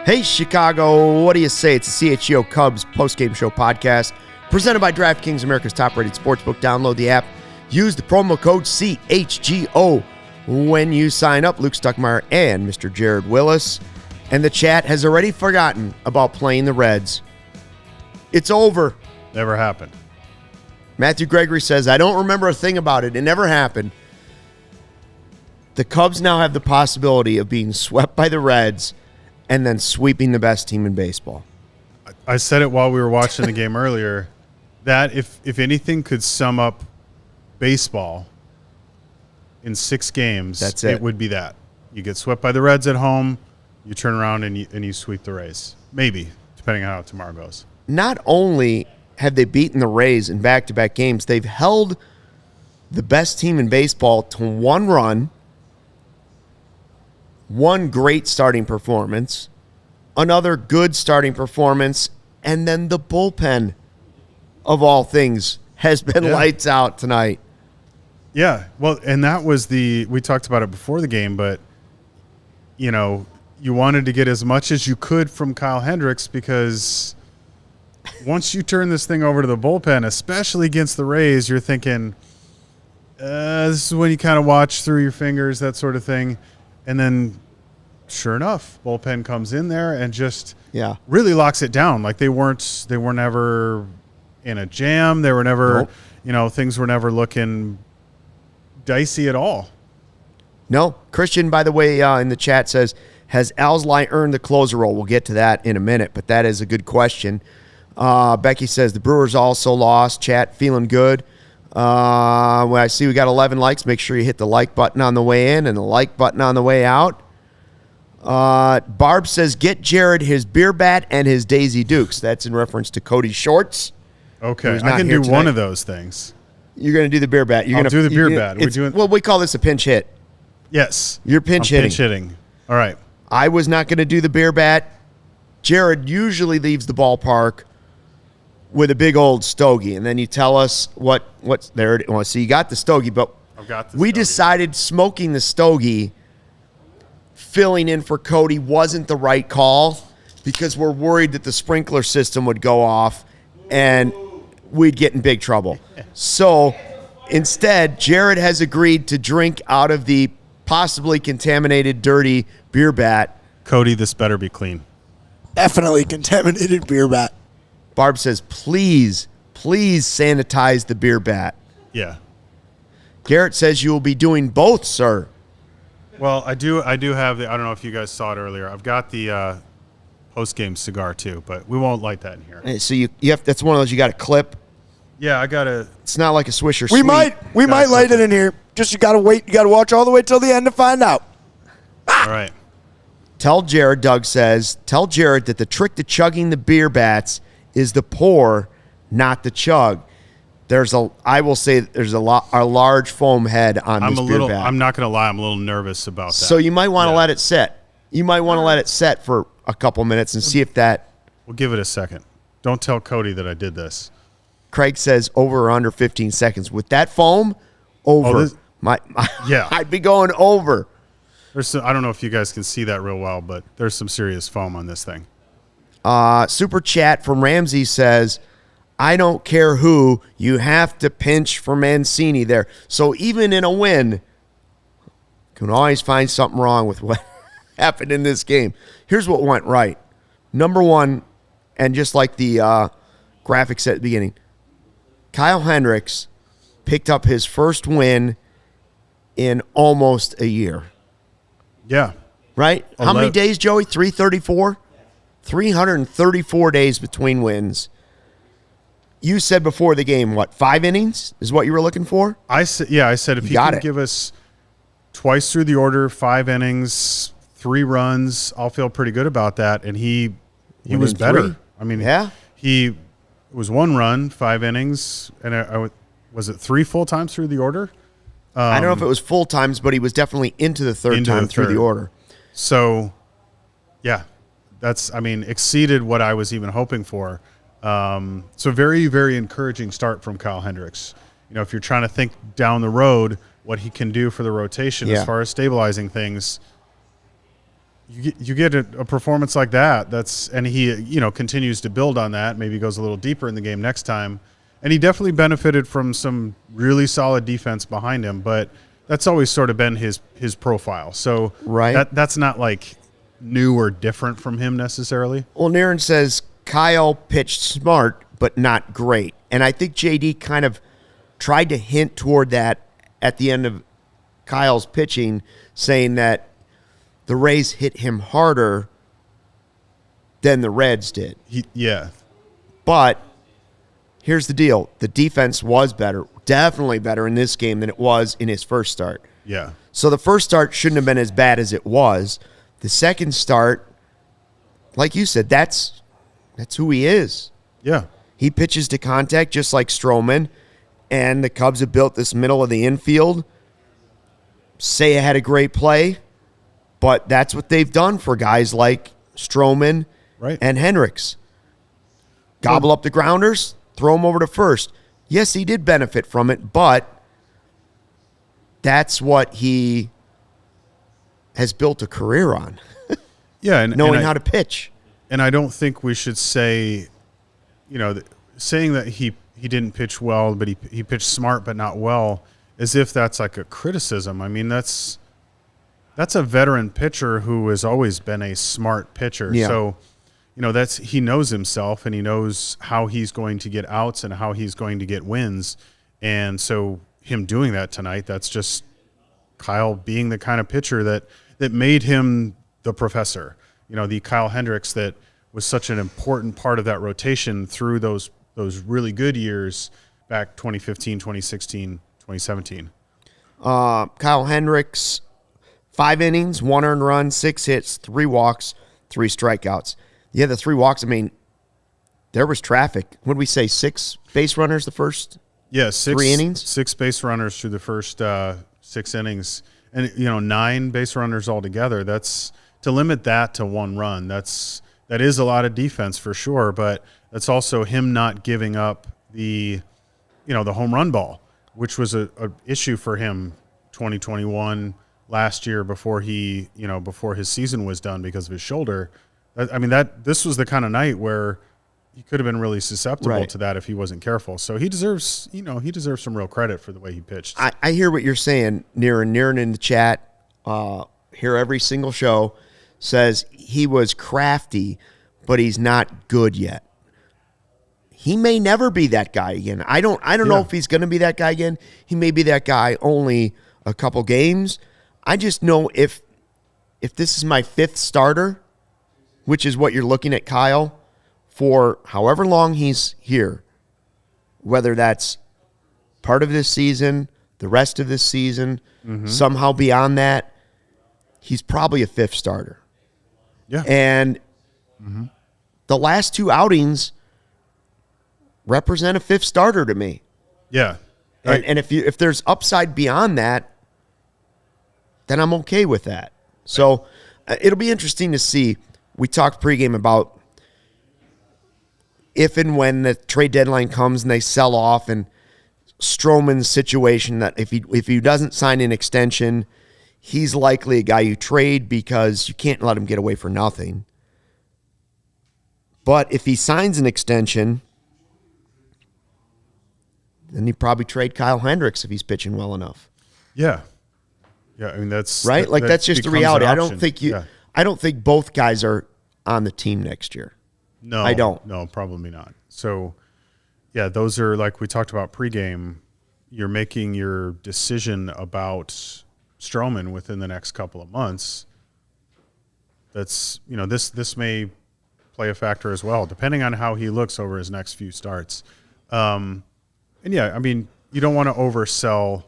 Hey, Chicago, what do you say? It's the CHGO Cubs Postgame Show podcast presented by DraftKings, America's top-rated sportsbook. Download the app. Use the promo code CHGO when you sign up. Luke Stuckmeyer and Mr. Jared Willis. And the chat has already forgotten about playing the Reds. It's over. Never happened. Matthew Gregory says, I don't remember a thing about it. It never happened. The Cubs now have the possibility of being swept by the Reds and then sweeping the best team in baseball. I said it while we were watching the game earlier, that if anything could sum up baseball in 6 games, that's it would be that. You get swept by the Reds at home, you turn around and you sweep the Rays. Maybe, depending on how tomorrow goes. Not only have they beaten the Rays in back-to-back games, they've held the best team in baseball to 1 run, 1 great starting performance, another good starting performance, and then the bullpen, of all things, has been lights out tonight. Yeah, well, and that was we talked about it before the game, but, you know, you wanted to get as much as you could from Kyle Hendricks because once you turn this thing over to the bullpen, especially against the Rays, you're thinking, this is when you kind of watch through your fingers, that sort of thing. And then, sure enough, bullpen comes in there and just really locks it down. Like they were never in a jam. They were never, things were never looking dicey at all. No. Christian, by the way, in the chat says, has ALLCITY earned the closer role? We'll get to that in a minute, but that is a good question. Becky says, the Brewers also lost. Chat, feeling good. Well, I see we got 11 likes. Make sure you hit the like button on the way in and the like button on the way out. Barb says, get Jared his beer bat and his Daisy Dukes. That's in reference to Cody's shorts. Okay, I can do one of those things. You're going to do the beer bat. I'll do the beer bat. Well, we call this a pinch hit. Yes. You're pinch hitting. Pinch hitting. All right. I was not going to do the beer bat. Jared usually leaves the ballpark with a big old stogie, and then you tell us what's there. Well, so you got the stogie, but we decided smoking the stogie, filling in for Cody, wasn't the right call because we're worried that the sprinkler system would go off and we'd get in big trouble. So instead, Jared has agreed to drink out of the possibly contaminated, dirty beer bat. Cody, this better be clean. Definitely contaminated beer bat. Barb says, please sanitize the beer bat. Yeah. Garrett says you will be doing both, sir. Well, I do have I don't know if you guys saw it earlier. I've got the post-game cigar too, but we won't light that in here. So you have, that's one of those you got to clip. Yeah, I got to. It's not like a Swisher We Sweet. We might light it in here. Just you got to wait. You got to watch all the way till the end to find out. All right. Tell Jared, Doug says, tell Jared that the trick to chugging the beer bats is the pour, not the chug. I will say there's a large foam head on this beer bat. I'm not going to lie. I'm a little nervous about that. So you might want to let it set. You might want to let it set for a couple minutes and see if that. We'll give it a second. Don't tell Cody that I did this. Craig says over or under 15 seconds. With that foam, over. Yeah. I'd be going over. I don't know if you guys can see that real well, but there's some serious foam on this thing. Super chat from Ramsey says, I don't care who, you have to pinch for Mancini there. So even in a win, can always find something wrong with what happened in this game. Here's what went right. Number one, and just like the graphics at the beginning, Kyle Hendricks picked up his first win in almost a year. Yeah. Right? How many days, Joey? 334? 334 days between wins. You said before the game, what, 5 innings is what you were looking for? I said if he can give us twice through the order, 5 innings, 3 runs, I'll feel pretty good about that. And he was better. 3? I mean, yeah, he was 1 run, 5 innings, and was it 3 full times through the order? I don't know if it was full times, but he was definitely into the third time through the order. So, yeah, exceeded what I was even hoping for. So very, very encouraging start from Kyle Hendricks. If you're trying to think down the road what he can do for the rotation as far as stabilizing things, you get a performance like that. And he continues to build on that. Maybe goes a little deeper in the game next time. And he definitely benefited from some really solid defense behind him, but that's always sort of been his profile. So that's not like new or different from him necessarily. Well, Naren says Kyle pitched smart, but not great. And I think JD kind of tried to hint toward that at the end of Kyle's pitching, saying that the Rays hit him harder than the Reds did. But here's the deal. The defense was better, definitely better in this game than it was in his first start. Yeah. So the first start shouldn't have been as bad as it was. The second start, like you said, that's who he is. Yeah. He pitches to contact just like Stroman, and the Cubs have built this middle of the infield. Seiya had a great play, but that's what they've done for guys like Stroman and Hendricks. Gobble up the grounders, throw them over to first. Yes, he did benefit from it, but that's what he has built a career on. Knowing how to pitch. And I don't think we should say, saying that he didn't pitch well, but he pitched smart but not well, as if that's like a criticism. I mean, that's a veteran pitcher who has always been a smart pitcher. Yeah. So, he knows himself and he knows how he's going to get outs and how he's going to get wins. And so him doing that tonight, that's just Kyle being the kind of pitcher that made him the professor. The Kyle Hendricks that was such an important part of that rotation through those really good years back 2015, 2016, 2017. Kyle Hendricks, 5 innings, 1 earned run, 6 hits, 3 walks, 3 strikeouts. Yeah, the 3 walks, there was traffic. What did we say, 6 base runners the first 3 innings? 6 base runners through the first 6 innings. And, 9 base runners altogether. That's to limit that to 1 run. That is a lot of defense for sure, but that's also him not giving up the home run ball, which was a issue for him 2021 last year before his season was done because of his shoulder. This was the kind of night where he could have been really susceptible to that if he wasn't careful. So he deserves some real credit for the way he pitched. I hear what you're saying, Niren in the chat, here every single show, says he was crafty, but he's not good yet. He may never be that guy again. I don't know if he's going to be that guy again. He may be that guy only a couple games. I just know if this is my 5th starter, which is what you're looking at Kyle, for however long he's here, whether that's part of this season, the rest of this season, somehow beyond that, he's probably a 5th starter. Yeah. And the last 2 outings represent a 5th starter to me. Yeah. And if there's upside beyond that, then I'm okay with that. So it'll be interesting to see. We talked pregame about if and when the trade deadline comes and they sell off, and Stroman's situation that if he doesn't sign an extension, he's likely a guy you trade because you can't let him get away for nothing. But if he signs an extension, then you probably trade Kyle Hendricks if he's pitching well enough. Yeah. Yeah, that's right. That's just the reality. I don't think both guys are on the team next year. No, I don't. No, probably not. So, yeah, those are, like we talked about pregame, you're making your decision about Stroman within the next couple of months. That's, this may play a factor as well, depending on how he looks over his next few starts. And yeah, I mean, you don't want to oversell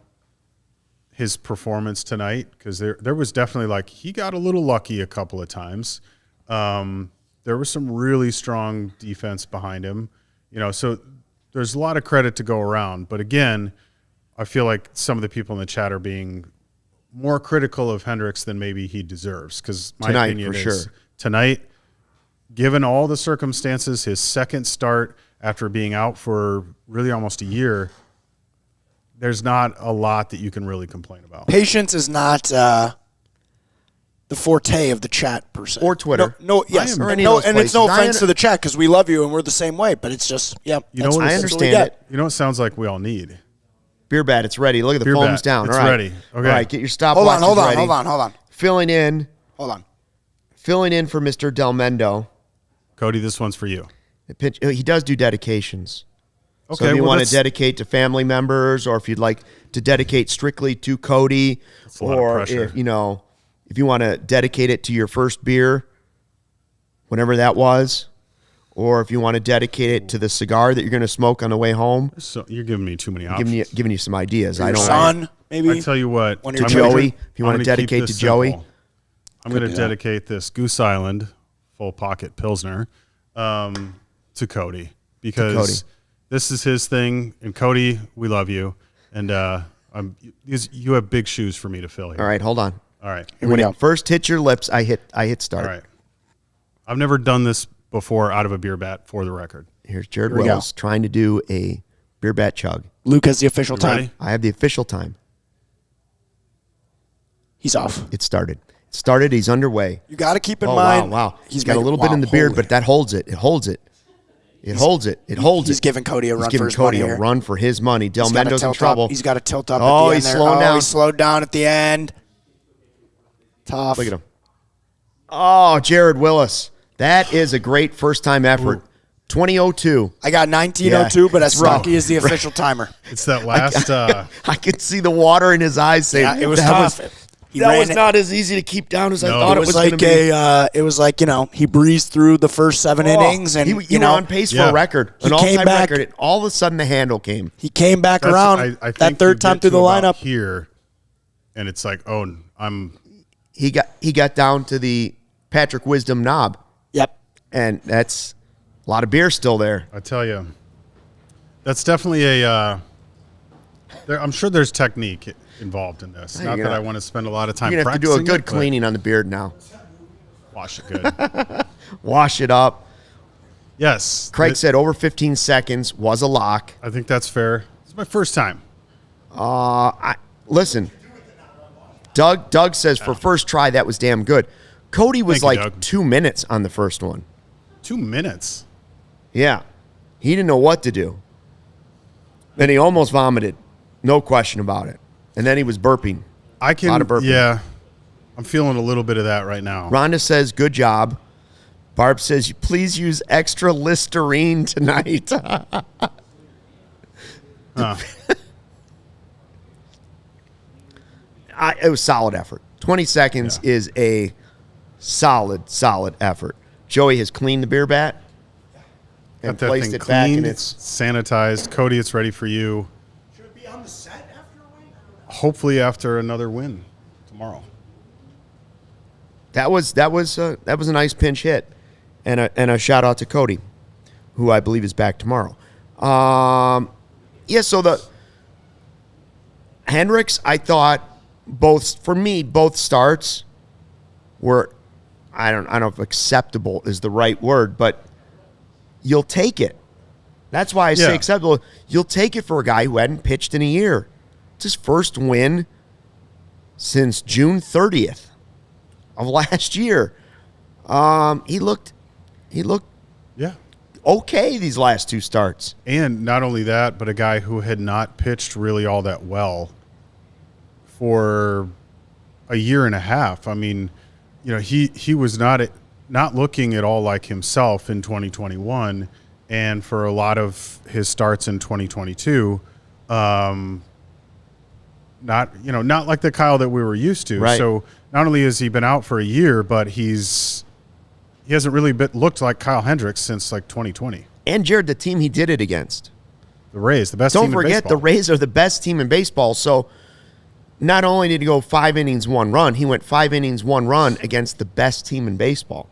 his performance tonight because there was definitely like he got a little lucky a couple of times. There was some really strong defense behind him, so there's a lot of credit to go around. But again, I feel like some of the people in the chat are being more critical of Hendricks than maybe he deserves because my Tonight, opinion for is sure. Tonight, given all the circumstances, his second start after being out for really almost a year, there's not a lot that you can really complain about. Patience is not the forte of the chat per se. Or Twitter. Yes. Or any No, of those and it's no places. offense to the chat because we love you and we're the same way, but it's just, yeah. You know what I it's- understand it. You know what sounds like we all need? Beer bat, it's ready. Look at the Beer foam's bat, down. it's All right. ready. Okay. All right, get your stopwatches Hold ready. on. Filling in for Mr. Del Mendo. Cody, this one's for you. He does do dedications. Okay, So if you well, want to that's- dedicate to family members, or if you'd like to dedicate strictly to Cody, a lot of or pressure. if you want to dedicate it to your first beer, whenever that was, or if you want to dedicate it to the cigar that you're going to smoke on the way home, So you're giving me too many options. giving you some ideas. Your son, maybe. I tell you what. One of to your Joey, children. if you want to dedicate to Joey. I'm going to dedicate this Goose Island full pocket Pilsner to Cody because this is his thing. And Cody, we love you. And you have big shoes for me to fill here. All right, hold on. All right. Here we When go. it first hits your lips, I hit start. All right. I've never done this before out of a beer bat, for the record. Here's Jared Here we go. Willis trying to do a beer bat chug. Luke has the official You time. ready? I have the official time. He's off. It started. He's underway. You got to keep in Oh, mind. wow. He's got a making- little bit in the beard, holy. but that holds it. It holds it. It holds it. It holds it. He's giving Cody a run He's giving for his Cody money a here. run for his money. Del He's gotta Mendo's in tilt trouble. Up. He's got to tilt up Oh, at the end he's there. slowing down. He slowed down at the end. Tough. Look at him. Oh, Jared Willis. That is a great first-time effort. 2002. I got 1902, Yeah, but it's rough. Stocky is the official timer. It's that last. I could see the water in his eyes saying, Yeah, it was that tough. that was not as easy to keep down as I No. thought It it was going to like be. it was like, he breezed through the first 7 innings, and you were on pace for Yeah. a record, He an came all-time back- record. And all of a sudden, the handle came. he came back That's- around I think that third you time get through the to about lineup. here, and it's like, oh, I'm. He got down to the Patrick Wisdom knob, Yep. and that's a lot of beer still there. I tell you, that's definitely a. I'm sure there's technique involved in this. Hey, Not you're that I gonna- want to spend a lot of time You're gonna have to practicing. do a good it, but cleaning on the beard now. Wash it good. Wash it up. Yes. Craig said over 15 seconds was a lock. I think that's fair. It's my first time. Listen, Doug says for first try that was damn good. Cody was Thank you, like Doug. 2 minutes on the first one. 2 minutes. Yeah. He didn't know what to do. Then he almost vomited. No question about it. And then he was burping. I can. Lot of burping. Yeah. I'm feeling a little bit of that right now. Rhonda says, good job. Barb says, please use extra Listerine tonight. It was solid effort. 20 seconds is a solid effort. Joey has cleaned the beer bat and Got that placed thing it back in cleaned, its... sanitized. Cody, it's ready for you. Should it be on the set after a win? Hopefully after another win tomorrow. That was a nice pinch hit, and a shout out to Cody, who I believe is back tomorrow. So the Hendricks, I thought both starts were, I don't know if acceptable is the right word, but you'll take it. That's why I say Yeah. acceptable. You'll take it for a guy who hadn't pitched in a year. It's his first win since June 30th. Of last year. He looked Yeah. okay these last 2 starts. And not only that, but a guy who had not pitched really all that well for a year and a half. I mean, he was not looking at all like himself in 2021, and for a lot of his starts in 2022, not like the Kyle that we were used to. Right. So not only has he been out for a year, but he's he hasn't really looked like Kyle Hendricks since like 2020. And Jared, the team he did it against. The Rays, the best team in baseball. Don't forget, the Rays are the best team in baseball. So not only did he go 5 innings, 1 run, he went 5 innings, 1 run against the best team in baseball.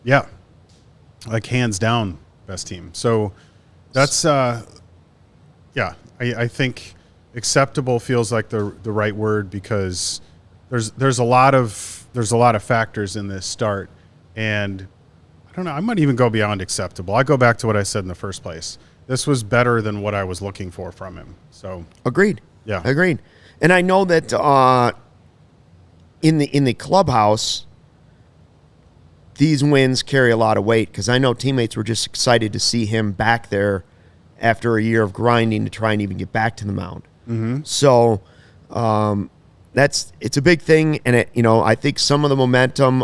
Yeah. Like hands down best team. So that's, I think acceptable feels like the right word because there's a lot of factors in this start. And I don't know, I might even go beyond acceptable. I go back to what I said in the first place. This was better than what I was looking for from him. So agreed. Yeah. Agreed. And I know that in the clubhouse, these wins carry a lot of weight because I know teammates were just excited to see him back there after a year of grinding to try and even get back to the mound. Mm-hmm. So it's a big thing, and I think some of the momentum.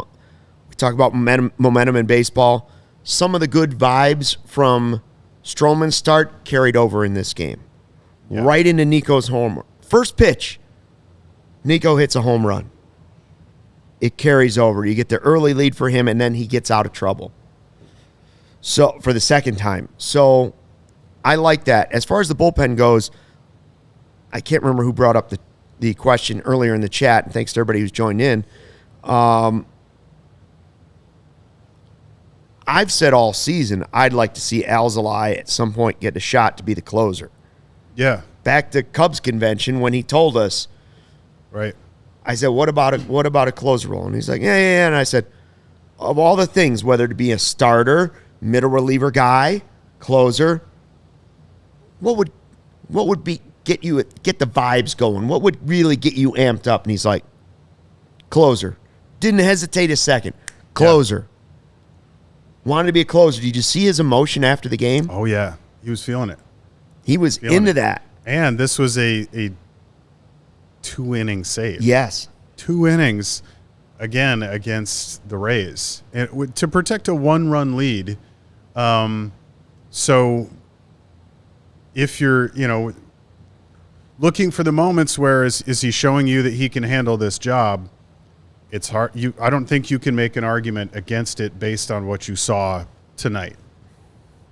We talk about momentum in baseball. Some of the good vibes from Stroman's start carried over in this game, right into Nico's homer. First pitch, Nico hits a home run. It carries over. You get the early lead for him, and then he gets out of trouble. So for the second time. So I like that. As far as the bullpen goes, I can't remember who brought up the question earlier in the chat, and thanks to everybody who's joined in. I've said all season I'd like to see ALLCITY at some point get a shot to be the closer. Yeah. Back to Cubs convention when he told us, right. I said, what about a closer role? And he's like, yeah. And I said, of all the things, whether to be a starter, middle reliever guy, closer, what would get the vibes going? What would really get you amped up? And he's like, closer. Didn't hesitate a second. Closer. Yeah. Wanted to be a closer. Did you see his emotion after the game? Oh, yeah. He was feeling it. He was into that. And this was a 2-inning save. Yes. 2 innings, again, against the Rays. And to protect a 1-run lead. So if you're, looking for the moments where is he showing you that he can handle this job, it's hard. I don't think you can make an argument against it based on what you saw tonight.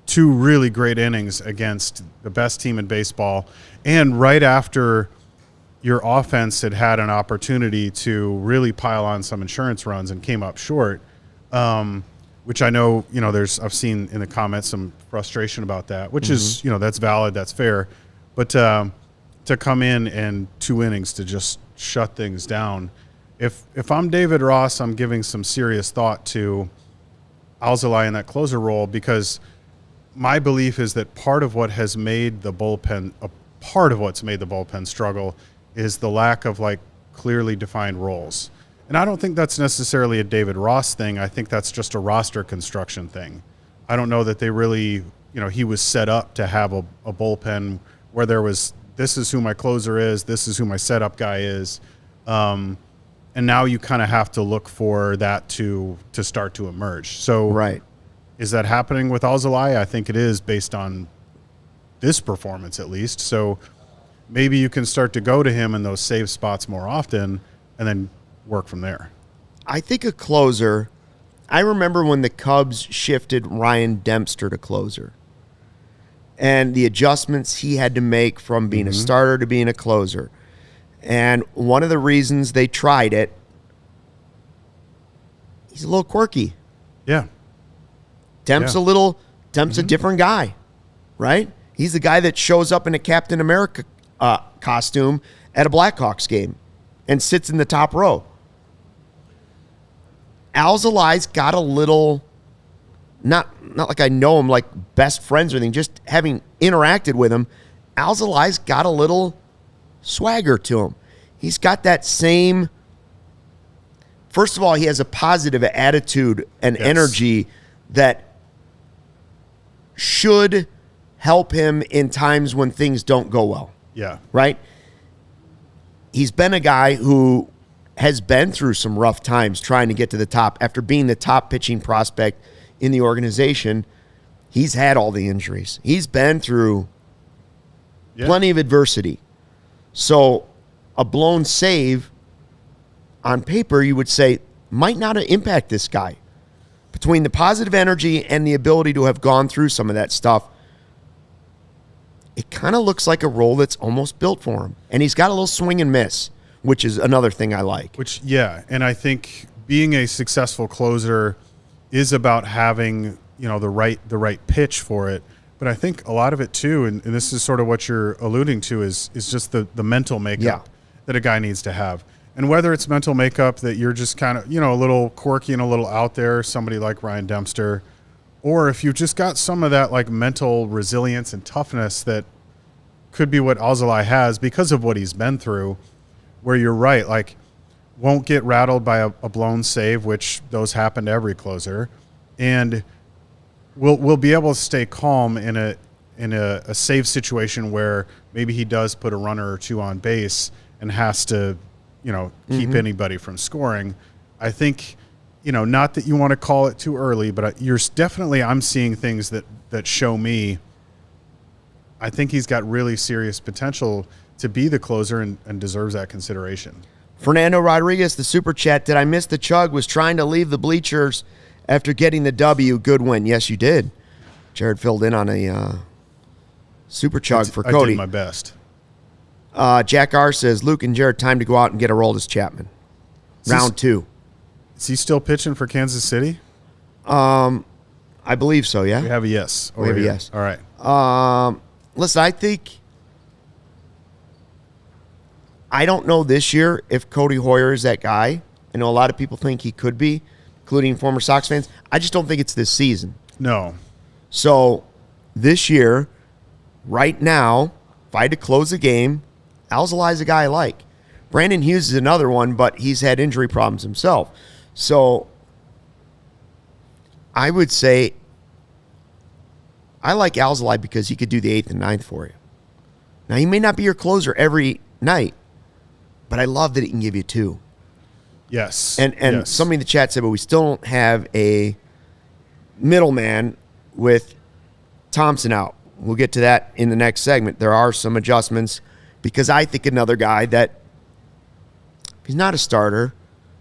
2 really great innings against the best team in baseball, and right after your offense had an opportunity to really pile on some insurance runs and came up short, which I know, I've seen in the comments some frustration about that, which is, that's valid, that's fair. But to come in and 2 innings to just shut things down, if I'm David Ross, I'm giving some serious thought to ALLCITY in that closer role, because my belief is that part of what's made the bullpen struggle is the lack of clearly defined roles. And I don't think that's necessarily a David Ross thing. I think that's just a roster construction thing. I don't know that they really, he was set up to have a bullpen where there was, this is who my closer is, this is who my setup guy is. And now you kind of have to look for that to start to emerge. So right. Is that happening with ALLCITY? I think it is, based on this performance at least. So maybe you can start to go to him in those save spots more often and then work from there. I think a closer, I remember when the Cubs shifted Ryan Dempster to closer and the adjustments he had to make from being a starter to being a closer. And one of the reasons they tried it, he's a little quirky. Yeah. Demp's a different guy, right? He's the guy that shows up in a Captain America costume at a Blackhawks game and sits in the top row. ALLCITY's got a little, not like I know him like best friends or anything, just having interacted with him, ALLCITY's got a little swagger to him. He's got that same, first of all, he has a positive attitude and energy that should help him in times when things don't go well. Yeah. Right? He's been a guy who has been through some rough times trying to get to the top. After being the top pitching prospect in the organization, he's had all the injuries. He's been through plenty of adversity. So a blown save on paper, you would say, might not impact this guy. But between the positive energy and the ability to have gone through some of that stuff, it kind of looks like a role that's almost built for him. And he's got a little swing and miss, which is another thing I like. And I think being a successful closer is about having, the right pitch for it. But I think a lot of it too, and this is sort of what you're alluding to, is just the mental makeup that a guy needs to have. And whether it's mental makeup that you're just kind of, a little quirky and a little out there, somebody like Ryan Dempster, or if you've just got some of that like mental resilience and toughness that could be what ALLCITY has because of what he's been through, where you're right, like won't get rattled by a blown save, which those happen to every closer, and we'll be able to stay calm in a save situation where maybe he does put a runner or two on base and has to, keep anybody from scoring. I think, not that you want to call it too early, but I'm seeing things that show me I think he's got really serious potential to be the closer and deserves that consideration. Fernando Rodriguez, the super chat, did I miss the chug? Was trying to leave the bleachers after getting the W. Good win. Yes, you did. Jared filled in on a super chug for Cody. I did my best. Jack R says, Luke and Jared, time to go out and get Aroldis Chapman. Round 2. Is he still pitching for Kansas City? I believe so, yeah. We have a yes. We have a yes. All right. Listen, I don't know this year if Cody Hoyer is that guy. I know a lot of people think he could be, including former Sox fans. I just don't think it's this season. No. So this year, right now, if I had to close the game, ALLCITY's a guy I like. Brandon Hughes is another one, but he's had injury problems himself. So I would say I like ALLCITY because he could do the 8th and 9th for you. Now, he may not be your closer every night, but I love that he can give you 2. Yes. And yes. Somebody in the chat said, but we still don't have a middleman with Thompson out. We'll get to that in the next segment. There are some adjustments because I think another guy that, if he's not a starter,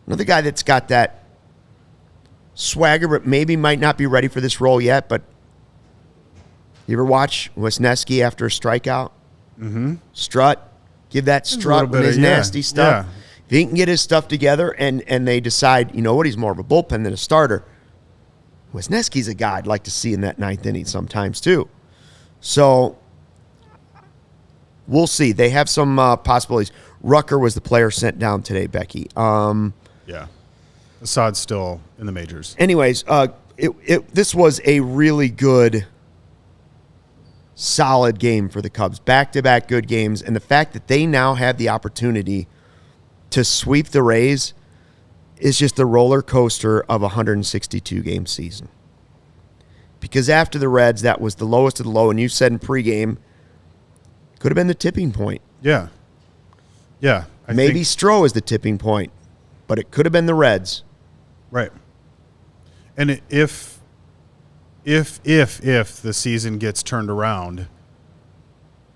another guy that's got that swagger but maybe might not be ready for this role yet, but you ever watch Wisniewski after a strikeout? Mm-hmm. Strut. Give that strut with his nasty stuff. Yeah. If he can get his stuff together and they decide, you know what, he's more of a bullpen than a starter, Wisniewski's a guy I'd like to see in that 9th inning sometimes too. So we'll see. They have some possibilities. Rucker was the player sent down today, Becky. Yeah. Assad's still in the majors. Anyways, this was a really good, solid game for the Cubs. Back-to-back good games. And the fact that they now have the opportunity to sweep the Rays is just the roller coaster of a 162-game season. Because after the Reds, that was the lowest of the low, and you said in pregame, could have been the tipping point. Yeah. Yeah. Maybe Stroh is the tipping point, but it could have been the Reds. Right. And if the season gets turned around,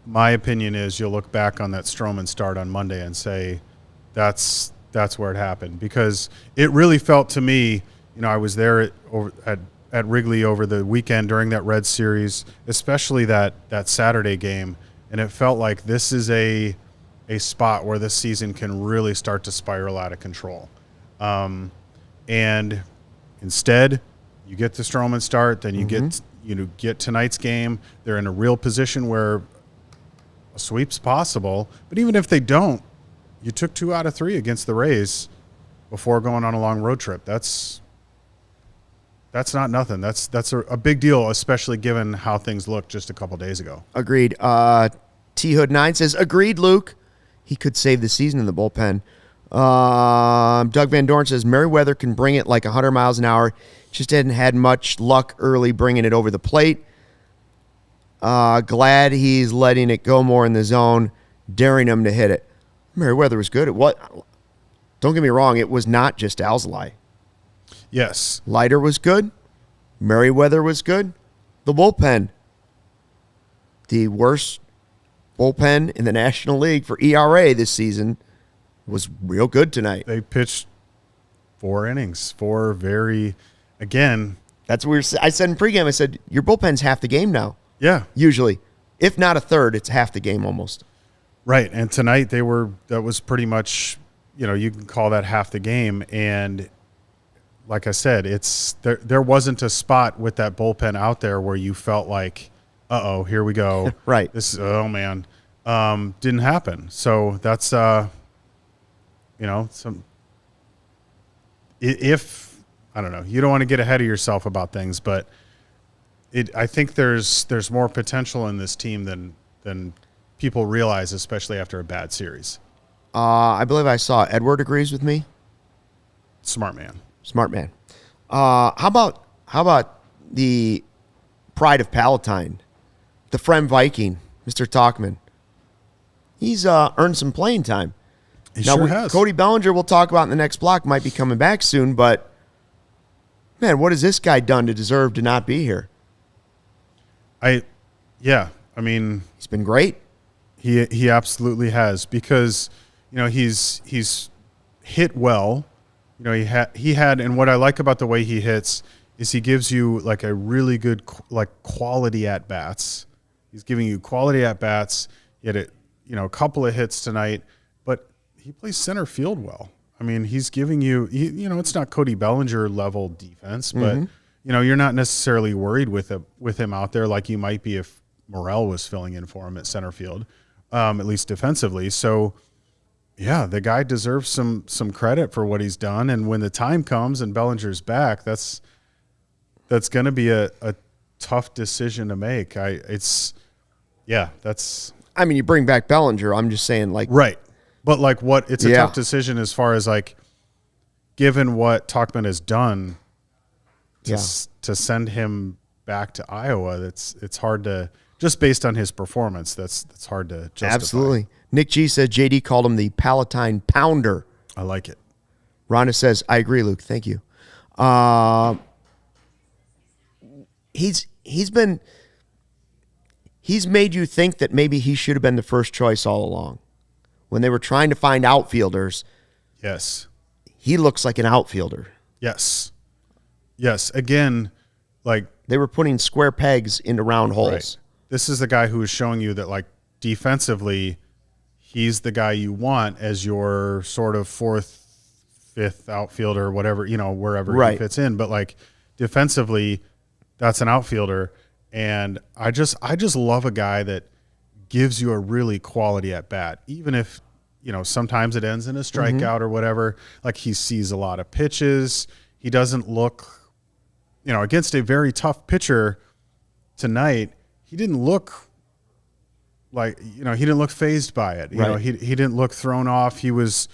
my opinion is you'll look back on that Stroman start on Monday and say that's where it happened, because it really felt to me, I was there at Wrigley over the weekend during that Reds series, especially that Saturday game, and it felt like this is a spot where this season can really start to spiral out of control. And instead, you get the Stroman start, then you get tonight's game. They're in a real position where a sweep's possible, but even if they don't, you took 2 out of 3 against the Rays before going on a long road trip. That's not nothing. That's a big deal, especially given how things looked just a couple days ago. Agreed. T-Hood9 says, agreed, Luke. He could save the season in the bullpen. Doug Van Dorn says, Merriweather can bring it like 100 miles an hour. Just hadn't had much luck early bringing it over the plate. Glad he's letting it go more in the zone, daring him to hit it. Merriweather was good. Don't get me wrong, it was not just ALLCITY. Yes. Leiter was good. Merriweather was good. The bullpen. The worst bullpen in the National League for ERA this season was real good tonight. They pitched 4 innings, 4 very, again, that's what I said in pregame. I said, your bullpen's half the game now. Yeah. Usually. If not a third, it's half the game almost. Right. And tonight that was pretty much, you can call that half the game. And like I said, there wasn't a spot with that bullpen out there where you felt like, uh-oh, here we go. Right. Oh man. Didn't happen. So that's, if I don't know, you don't want to get ahead of yourself about things, but I think there's more potential in this team than people realize, especially after a bad series. I believe I saw Edward agrees with me. Smart man. How about the pride of Palatine, the Frem Viking, Mr. Talkman? He's earned some playing time. He sure has. Cody Bellinger, we'll talk about in the next block, might be coming back soon, but man, what has this guy done to deserve to not be here? I mean, he's been great. He absolutely has, because he's hit well. He had, and what I like about the way he hits is he gives you like a really good quality at bats. He's giving you quality at bats. He had a couple of hits tonight, but he plays center field well. I mean, he's giving you, it's not Cody Bellinger level defense, but you're not necessarily worried with him out there like you might be if Morel was filling in for him at center field, at least defensively. So, yeah, the guy deserves some credit for what he's done. And when the time comes and Bellinger's back, that's going to be a tough decision to make. I mean, you bring back Bellinger. I'm just saying, right. But it's a tough decision as far as given what Talkman has done to send him back to Iowa. It's hard to, just based on his performance, that's hard to justify. Absolutely. Nick G says JD called him the Palatine Pounder. I like it. Rhonda says, I agree, Luke. Thank you. He's made you think that maybe he should have been the first choice all along. When they were trying to find outfielders, yes, he looks like an outfielder. Yes. Again, they were putting square pegs into round holes. Right. This is the guy who is showing you that defensively, he's the guy you want as your sort of fourth, fifth outfielder, whatever, wherever he fits in. But defensively, that's an outfielder. And I just love a guy that gives you a really quality at bat, even if, sometimes it ends in a strikeout or whatever. He sees a lot of pitches. He doesn't look, against a very tough pitcher tonight, he didn't look he didn't look phased by it. He didn't look thrown off. He was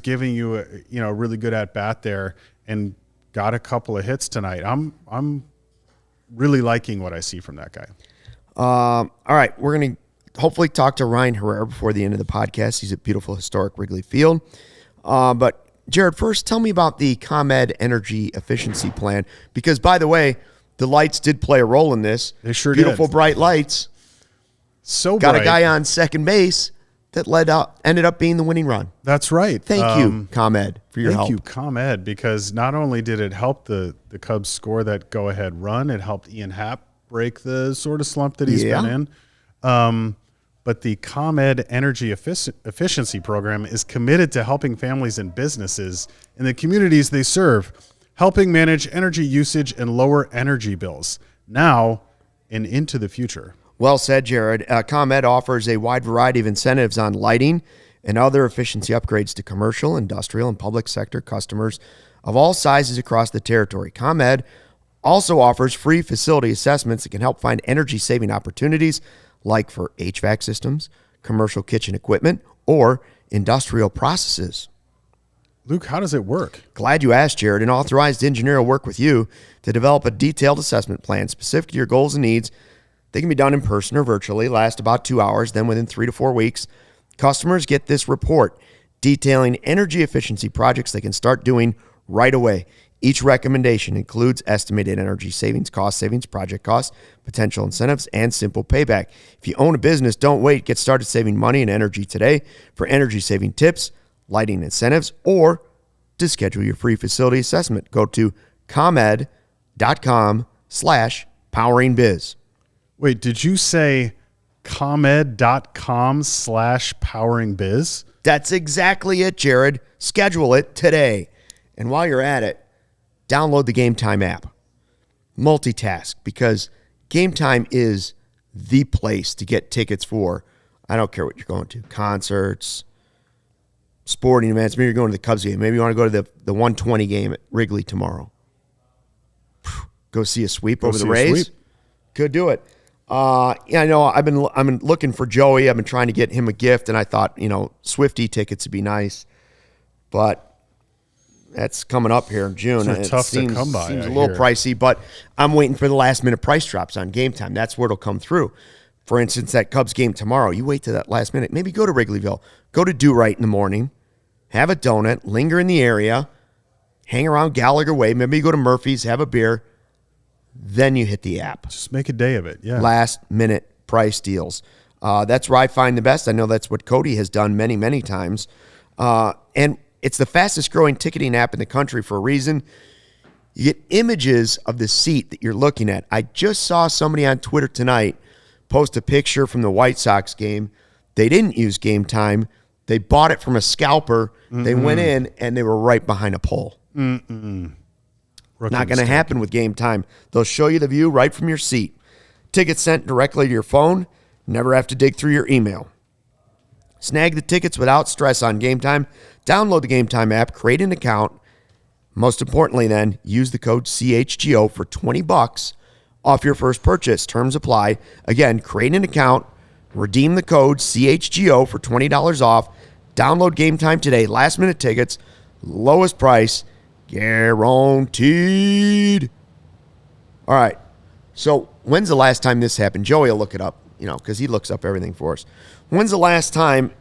giving you a really good at bat there and got a couple of hits tonight. I'm really liking what I see from that guy. All right, we're going to hopefully talk to Ryan Herrera before the end of the podcast. He's at beautiful historic Wrigley Field. But Jared, first tell me about the ComEd energy efficiency plan, because by the way, the lights did play a role in this. They sure Beautiful did. Bright lights. So got bright. a guy on second base that ended up being the winning run. That's right. Thank you, ComEd, for your help. Thank you, ComEd, because not only did it help the Cubs score that go-ahead run, it helped Ian Happ break the sort of slump that he's been in. But the ComEd Energy Efficiency Program is committed to helping families and businesses in the communities they serve, helping manage energy usage and lower energy bills now and into the future. Well said, Jared. ComEd offers a wide variety of incentives on lighting and other efficiency upgrades to commercial, industrial, and public sector customers of all sizes across the territory. ComEd also offers free facility assessments that can help find energy-saving opportunities like for HVAC systems, commercial kitchen equipment, or industrial processes. Luke, how does it work? Glad you asked, Jared. An authorized engineer will work with you to develop a detailed assessment plan specific to your goals and needs. They can be done in person or virtually, last about 2 hours, then within 3 to 4 weeks, customers get this report detailing energy efficiency projects they can start doing right away. Each recommendation includes estimated energy savings, cost savings, project costs, potential incentives, and simple payback. If you own a business, don't wait. Get started saving money and energy today. For energy saving tips, lighting incentives, or to schedule your free facility assessment, go to ComEd.com. COMED.com/poweringbiz. Wait, did you say COMED.com/poweringbiz? That's exactly it, Jared. Schedule it today. And while you're at it, download the Game Time app. Multitask, because Game Time is the place to get tickets for, I don't care what you're going to, concerts, sporting events. Maybe you're going to the Cubs game. Maybe you want to go to the 120 game at Wrigley tomorrow. Go see a sweep over the Rays. Could do it. Yeah, I know. I've been looking for Joey. I've been trying to get him a gift, and I thought, Swiftie tickets would be nice, but that's coming up here in June. They're tough to come by. Seems a little pricey, but I'm waiting for the last minute price drops on Game Time. That's where it'll come through. For instance, that Cubs game tomorrow, you wait to that last minute. Maybe go to Wrigleyville. Go to Do Right in the morning. Have a donut. Linger in the area. Hang around Gallagher Way. Maybe you go to Murphy's. Have a beer. Then you hit the app. Just make a day of it. Yeah. Last minute price deals. That's where I find the best. I know that's what Cody has done many, many times. And it's the fastest growing ticketing app in the country for a reason. You get images of the seat that you're looking at. I just saw somebody on Twitter tonight post a picture from the White Sox game. They didn't use Game Time. They bought it from a scalper. They went in, and they were right behind a pole. Not going to happen with Game Time. They'll show you the view right from your seat. Tickets sent directly to your phone. Never have to dig through your email. Snag the tickets without stress on Game Time. Download the Game Time app. Create an account. Most importantly, then, use the code CHGO for $20 off your first purchase. Terms apply. Again, create an account. Redeem the code CHGO for $20 off. Download Game Time today. Last minute tickets. Lowest price. Guaranteed. All right. So when's the last time this happened? Joey will look it up, because he looks up everything for us. When's the last time,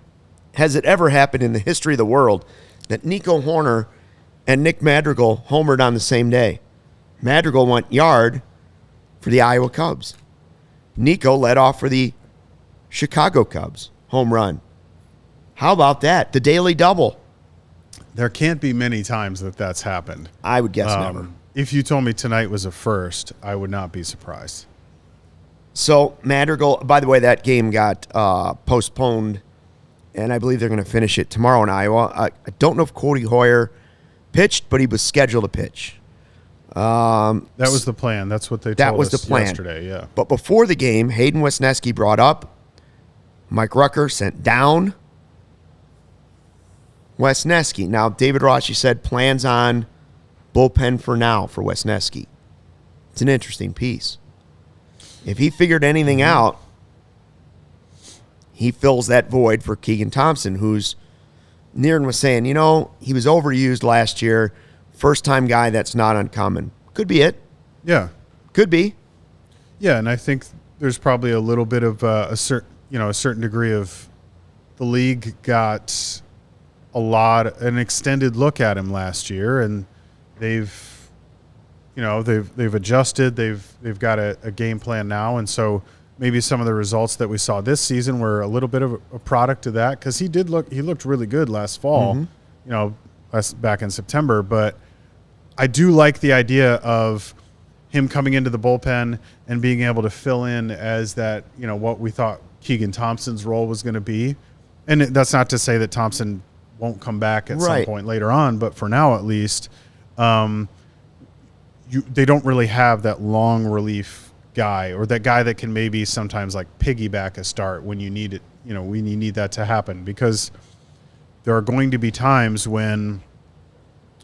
has it ever happened in the history of the world, that Nico Homer and Nick Madrigal homered on the same day? Madrigal went yard for the Iowa Cubs. Nico led off for the Chicago Cubs home run. How about that? The daily double. There can't be many times that that's happened. I would guess never. If you told me tonight was a first, I would not be surprised. So Madrigal, by the way, that game got postponed, and I believe they're going to finish it tomorrow in Iowa. I don't know if Cody Hoyer pitched, but he was scheduled to pitch. That was the plan. That's what they told us yesterday. Yeah. But before the game, Hayden Wesneski brought up, Mike Rucker sent down Wesneski. Now, David Rossi said plans on bullpen for now for Wesneski. It's an interesting piece. If he figured anything out, he fills that void for Keegan Thompson, who's Niren was saying, he was overused last year. First-time guy, that's not uncommon. Could be it. Yeah. Could be. Yeah, and I think there's probably a little bit of a certain degree of the league got an extended look at him last year, and they've adjusted. They've got a game plan now, and so maybe some of the results that we saw this season were a little bit of a product of that, because he looked really good last fall, back in September. But I do like the idea of him coming into the bullpen and being able to fill in as that, what we thought Keegan Thompson's role was going to be. And that's not to say that Thompson won't come back at some point later on, but for now at least, they don't really have that long relief guy, or that guy that can maybe sometimes like piggyback a start when you need it, when you need that to happen, because there are going to be times when,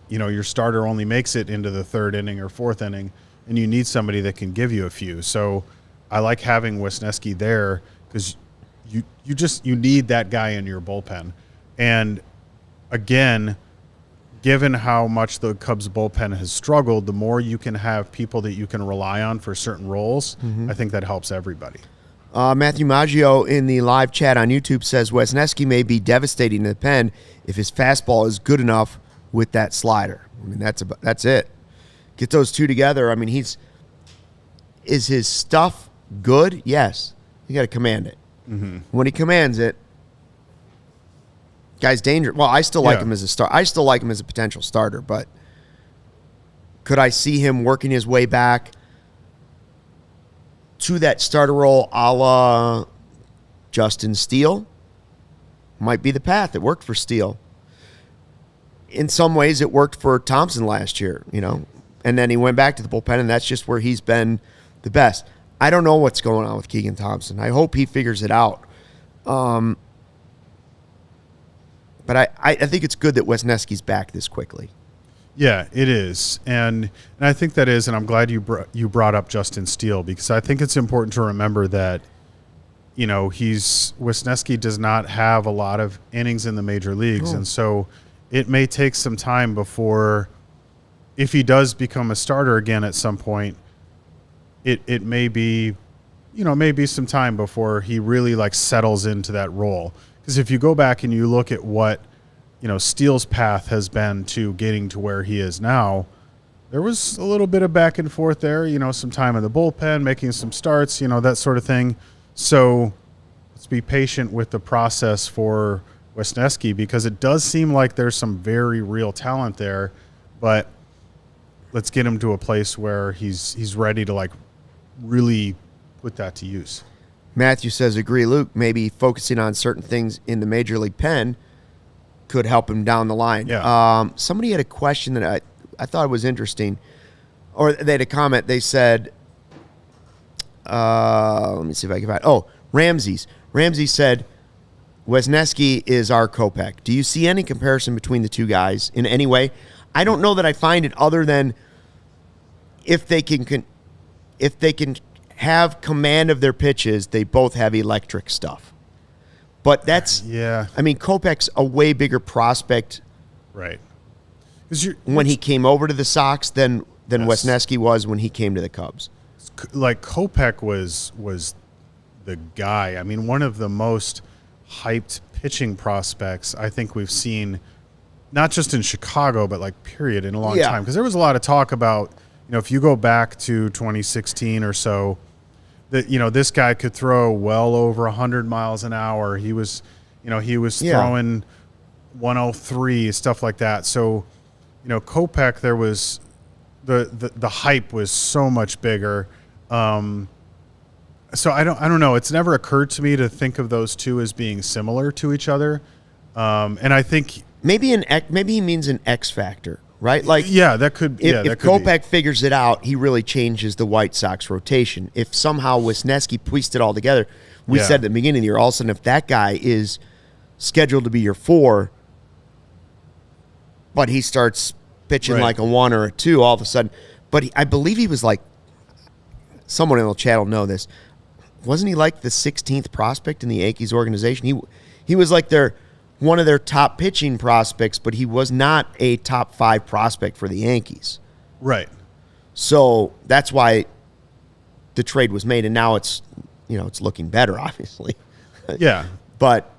your starter only makes it into the third inning or fourth inning, and you need somebody that can give you a few. So I like having Wesneski there, because you need that guy in your bullpen. And again, given how much the Cubs bullpen has struggled, the more you can have people that you can rely on for certain roles, I think that helps everybody. Matthew Maggio in the live chat on YouTube says Wesneski may be devastating in the pen if his fastball is good enough with that slider. I mean, that's it. Get those two together. I mean, is his stuff good? Yes. You got to command it. When he commands it, guy's dangerous. Well, I still like him as a start. I still like him as a potential starter, but Could I see him working his way back to that starter role a la Justin Steele? Might be the path. It worked for Steele. In some ways, it worked for Thompson last year, and then he went back to the bullpen, and that's just where he's been the best. I don't know what's going on with Keegan Thompson. I hope he figures it out. But I think it's good that Wesneski's back this quickly. Yeah, it is, and I think that is, and I'm glad you brought up Justin Steele, because I think it's important to remember that, Wesneski does not have a lot of innings in the major leagues, and so it may take some time before, if he does become a starter again at some point, it may be, maybe some time before he really settles into that role. Because if you go back and you look at what Steele's path has been to getting to where he is now, there was a little bit of back and forth there, some time in the bullpen, making some starts, that sort of thing. So let's be patient with the process for Wesneski, because it does seem like there's some very real talent there, but let's get him to a place where he's ready to really put that to use. Matthew says, agree, Luke. Maybe focusing on certain things in the major league pen could help him down the line. Yeah. Somebody had a question that I thought was interesting, or they had a comment. They said, let me see if I can find. Oh, Ramsey said, Wesneski is our Kopech. Do you see any comparison between the two guys in any way? I don't know that I find it, other than if they can have command of their pitches, they both have electric stuff. But that's, Kopech's a way bigger prospect, right? When he came over to the Sox than Wesneski was when he came to the Cubs. Kopech was the guy. One of the most hyped pitching prospects I think we've seen, not just in Chicago, but period, in a long time. Because there was a lot of talk about, if you go back to 2016 or so, that this guy could throw well over 100 miles an hour. He was throwing 103, stuff like that. So, Kopech, there was the hype was so much bigger. So I don't know. It's never occurred to me to think of those two as being similar to each other. And I think maybe he means an X factor, right? That could. If Kopech figures it out, he really changes the White Sox rotation. If somehow Wesneski pieced it all together, we said at the beginning of the year, all of a sudden, if that guy is scheduled to be your 4, but he starts pitching like a 1 or a 2 all of a sudden. But I believe he was someone in the chat will know this. Wasn't he the 16th prospect in the Yankees organization? He was one of their top pitching prospects, but he was not a top 5 prospect for the Yankees. Right. So that's why the trade was made, and now it's looking better, obviously. Yeah. But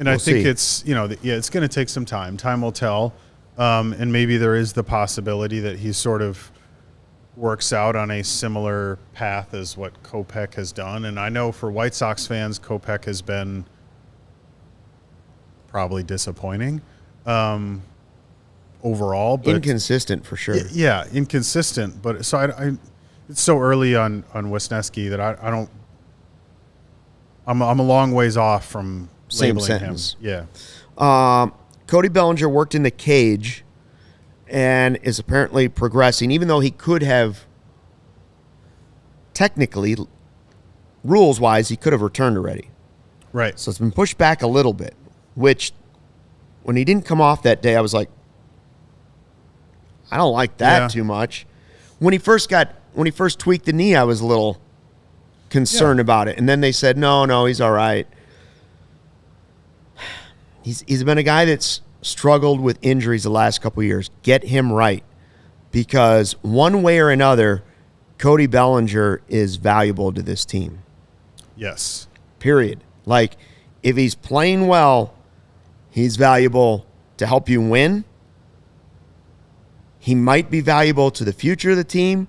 I think it's it's going to take some time. Time will tell. And maybe there is the possibility that he sort of works out on a similar path as what Kopech has done. And I know for White Sox fans, Kopech has been probably disappointing overall. But inconsistent for sure. Yeah, inconsistent. But so I it's so early on Wesneski that I don't. I'm a long ways off from Same labeling sentence. him. Yeah. Cody Bellinger worked in the cage and is apparently progressing, even though he could have technically, rules-wise, he could have returned already. Right. So it's been pushed back a little bit, which when he didn't come off that day, I was like, I don't like that too much. When he first tweaked the knee, I was a little concerned about it. And then they said, no, he's all right. He's been a guy that's struggled with injuries the last couple of years. Get him right, because one way or another, Cody Bellinger is valuable to this team. Yes. Period. If he's playing well, he's valuable to help you win. He might be valuable to the future of the team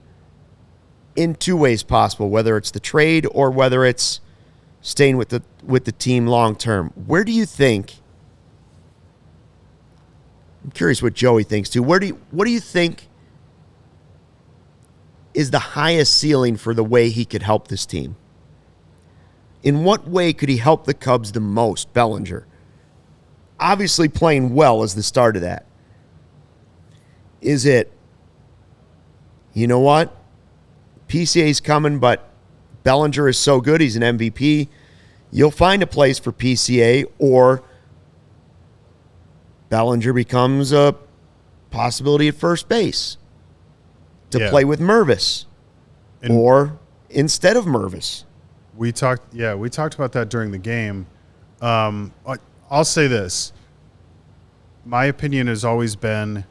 in 2 ways possible, whether it's the trade or whether it's staying with the team long term. Where do you think? I'm curious what Joey thinks too. What do you think is the highest ceiling for the way he could help this team? In what way could he help the Cubs the most, Bellinger? Obviously playing well is the start of that. Is it, you know what? PCA's coming, but Bellinger is so good, he's an MVP. You'll find a place for PCA, or Bellinger becomes a possibility at first base to play with Mervis, or instead of Mervis. We talked about that during the game. I'll say this. My opinion has always been,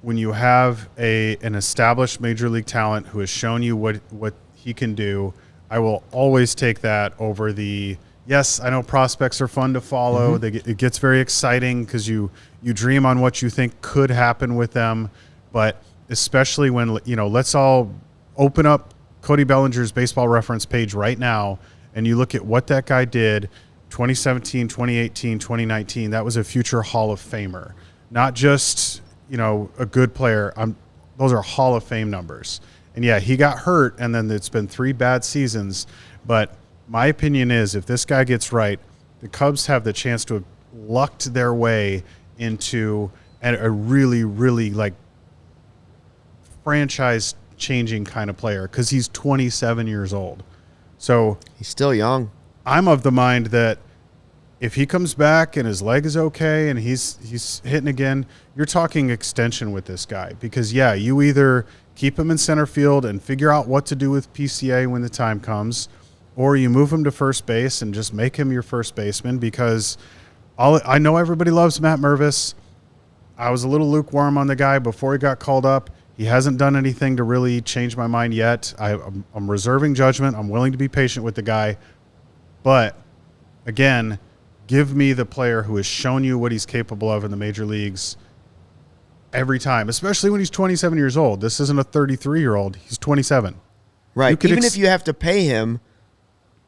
when you have an established major league talent who has shown you what he can do, I will always take that over the, yes, I know prospects are fun to follow. It gets very exciting because you dream on what you think could happen with them. But especially when, let's all open up Cody Bellinger's baseball reference page right now, and you look at what that guy did 2017, 2018, 2019. That was a future Hall of Famer, not just, a good player. Those are Hall of Fame numbers. And yeah, he got hurt, and then it's been 3 bad seasons. But my opinion is, if this guy gets right, the Cubs have the chance to have lucked their way into a really, really franchise-changing kind of player, because he's 27 years old. So he's still young. I'm of the mind that if he comes back and his leg is okay and he's hitting again, you're talking extension with this guy. Because, you either keep him in center field and figure out what to do with PCA when the time comes, or you move him to first base and just make him your first baseman. Because I know everybody loves Matt Mervis. I was a little lukewarm on the guy before he got called up. He hasn't done anything to really change my mind yet. I'm reserving judgment. I'm willing to be patient with the guy. But, again, give me the player who has shown you what he's capable of in the major leagues every time, especially when he's 27 years old. This isn't a 33-year-old. He's 27. Right. Even if you have to pay him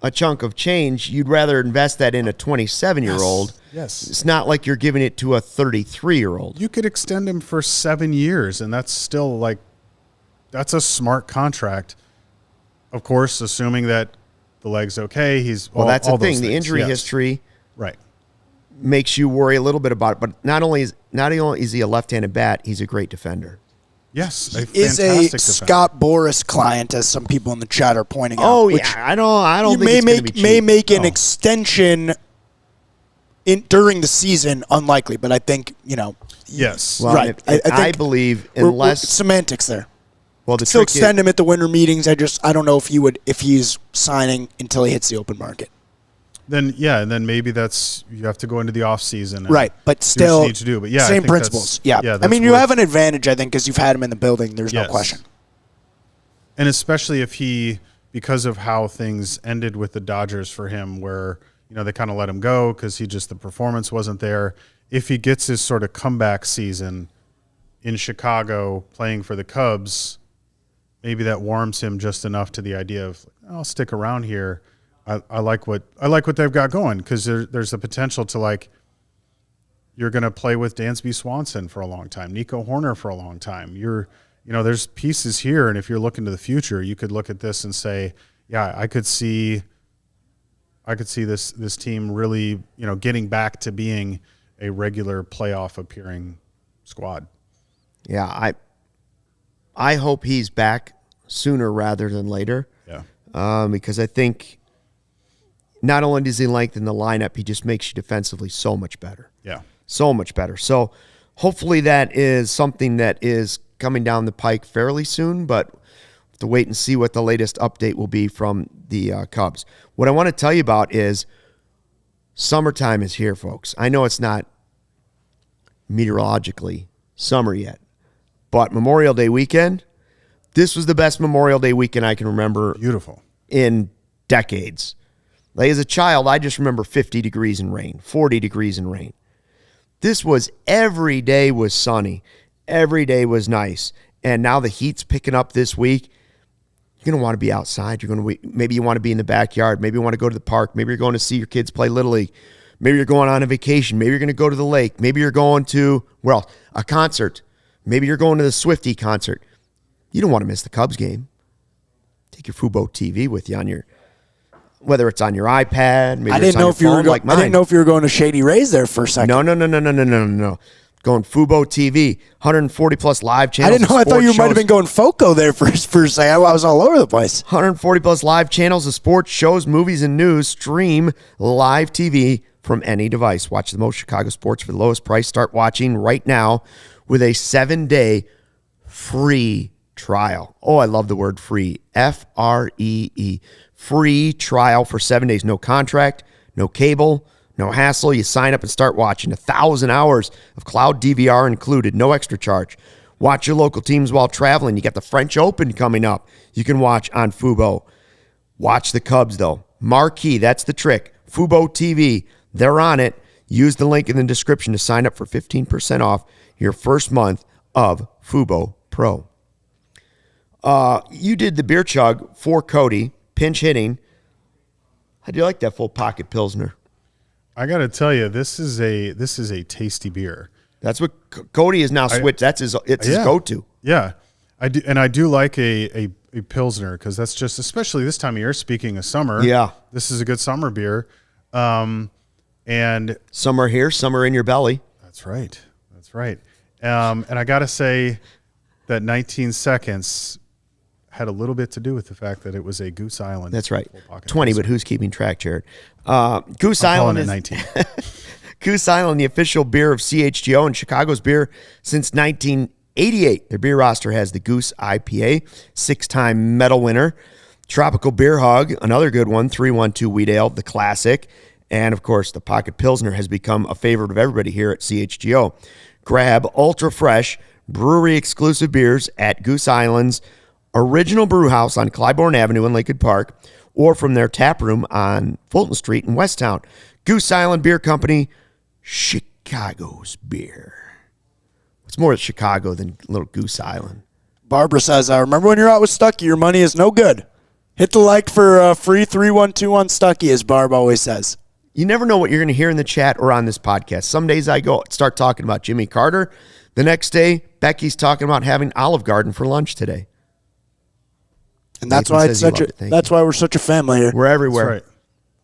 a chunk of change, you'd rather invest that in a 27-year-old. Yes. It's not like you're giving it to a 33-year-old. You could extend him for 7 years, and that's still that's a smart contract. Of course, assuming that the leg's okay. That's the thing. The injury history makes you worry a little bit about it. But not only is he a left-handed bat, he's a great defender. Yes, is a Scott Boras client, as some people in the chat are pointing out. Oh yeah, I don't think it's going to be cheap. May make an extension during the season unlikely, but I think yes, well, right. I believe unless we're semantics there. Well, the still extend him at the winter meetings. I don't know if he's signing until he hits the open market. Then and then maybe you have to go into the off season, right? But still, you need to do. But same principles. Yeah. You have an advantage, I think, because you've had him in the building. There's no question. And especially if because of how things ended with the Dodgers for him, where they kind of let him go because the performance wasn't there. If he gets his sort of comeback season in Chicago playing for the Cubs, maybe that warms him just enough to the idea of, I'll stick around here. I like what they've got going, because there's the potential to you're going to play with Dansby Swanson for a long time, Nico Homer for a long time. There's pieces here, and if you're looking to the future, you could look at this and say, I could see this team really getting back to being a regular playoff appearing squad. Yeah, I hope he's back sooner rather than later. Yeah. Because I think not only does he lengthen the lineup, he just makes you defensively so much better. Yeah. So much better. So hopefully that is something that is coming down the pike fairly soon, but we'll have to wait and see what the latest update will be from the Cubs. What I want to tell you about is summertime is here, folks. I know it's not meteorologically summer yet, but Memorial Day weekend, this was the best Memorial Day weekend I can remember. Beautiful. In decades. As a child, I just remember 50 degrees and rain, 40 degrees and rain. This was every day was sunny. Every day was nice. And now the heat's picking up this week. You're going to want to be outside. Maybe you want to be in the backyard. Maybe you want to go to the park. Maybe you're going to see your kids play Little League. Maybe you're going on a vacation. Maybe you're going to go to the lake. Maybe you're going to, a concert. Maybe you're going to the Swiftie concert. You don't want to miss the Cubs game. Take your Fubo TV with you on your, whether it's on your iPad, maybe I didn't know if you were like mine. I didn't know if you were going to Shady Rays there for a second. No. Going Fubo TV, 140 plus live channels. I didn't know. I thought you might have been going Foco there for a second. I was all over the place. 140 plus live channels of sports, shows, movies, and news. Stream live TV from any device. Watch the most Chicago sports for the lowest price. Start watching right now with a 7-day free trial. Oh, I love the word free. Free. Free trial for 7 days. No contract, no cable, no hassle. You sign up and start watching. 1,000 hours of cloud DVR included. No extra charge. Watch your local teams while traveling. You got the French Open coming up. You can watch on Fubo. Watch the Cubs, though. Marquee, that's the trick. Fubo TV, they're on it. Use the link in the description to sign up for 15% off your first month of Fubo Pro. You did the beer chug for Cody, pinch hitting. How do you like that full pocket Pilsner? I got to tell you, this is a tasty beer. That's what Cody is now switched. His go-to. Yeah, I do, and I do like a Pilsner because that's just, especially this time of year. Speaking of summer, yeah, this is a good summer beer. And summer here, summer in your belly. That's right. And I got to say that 19 seconds had a little bit to do with the fact that it was a Goose Island. That's right. 20, but who's keeping track, Jared? Goose I'm Island is 19. Goose Island, the official beer of CHGO and Chicago's beer since 1988. Their beer roster has the Goose IPA, 6-time medal winner. Tropical Beer Hug, another good one, 312 Wheat Ale, the classic. And, of course, the Pocket Pilsner has become a favorite of everybody here at CHGO. Grab ultra fresh, brewery-exclusive beers at Goose Island's original brew house on Clybourne Avenue in Lakewood Park, or from their tap room on Fulton Street in Westtown. Goose Island Beer Company, Chicago's beer. What's more Chicago than little Goose Island? Barbara says, I remember when you're out with Stucky, your money is no good. Hit the like for free 312 on Stucky, as Barb always says. You never know what you're going to hear in the chat or on this podcast. Some days I start talking about Jimmy Carter. The next day, Becky's talking about having Olive Garden for lunch today. And that's why that's why we're such a family here. We're everywhere. That's right.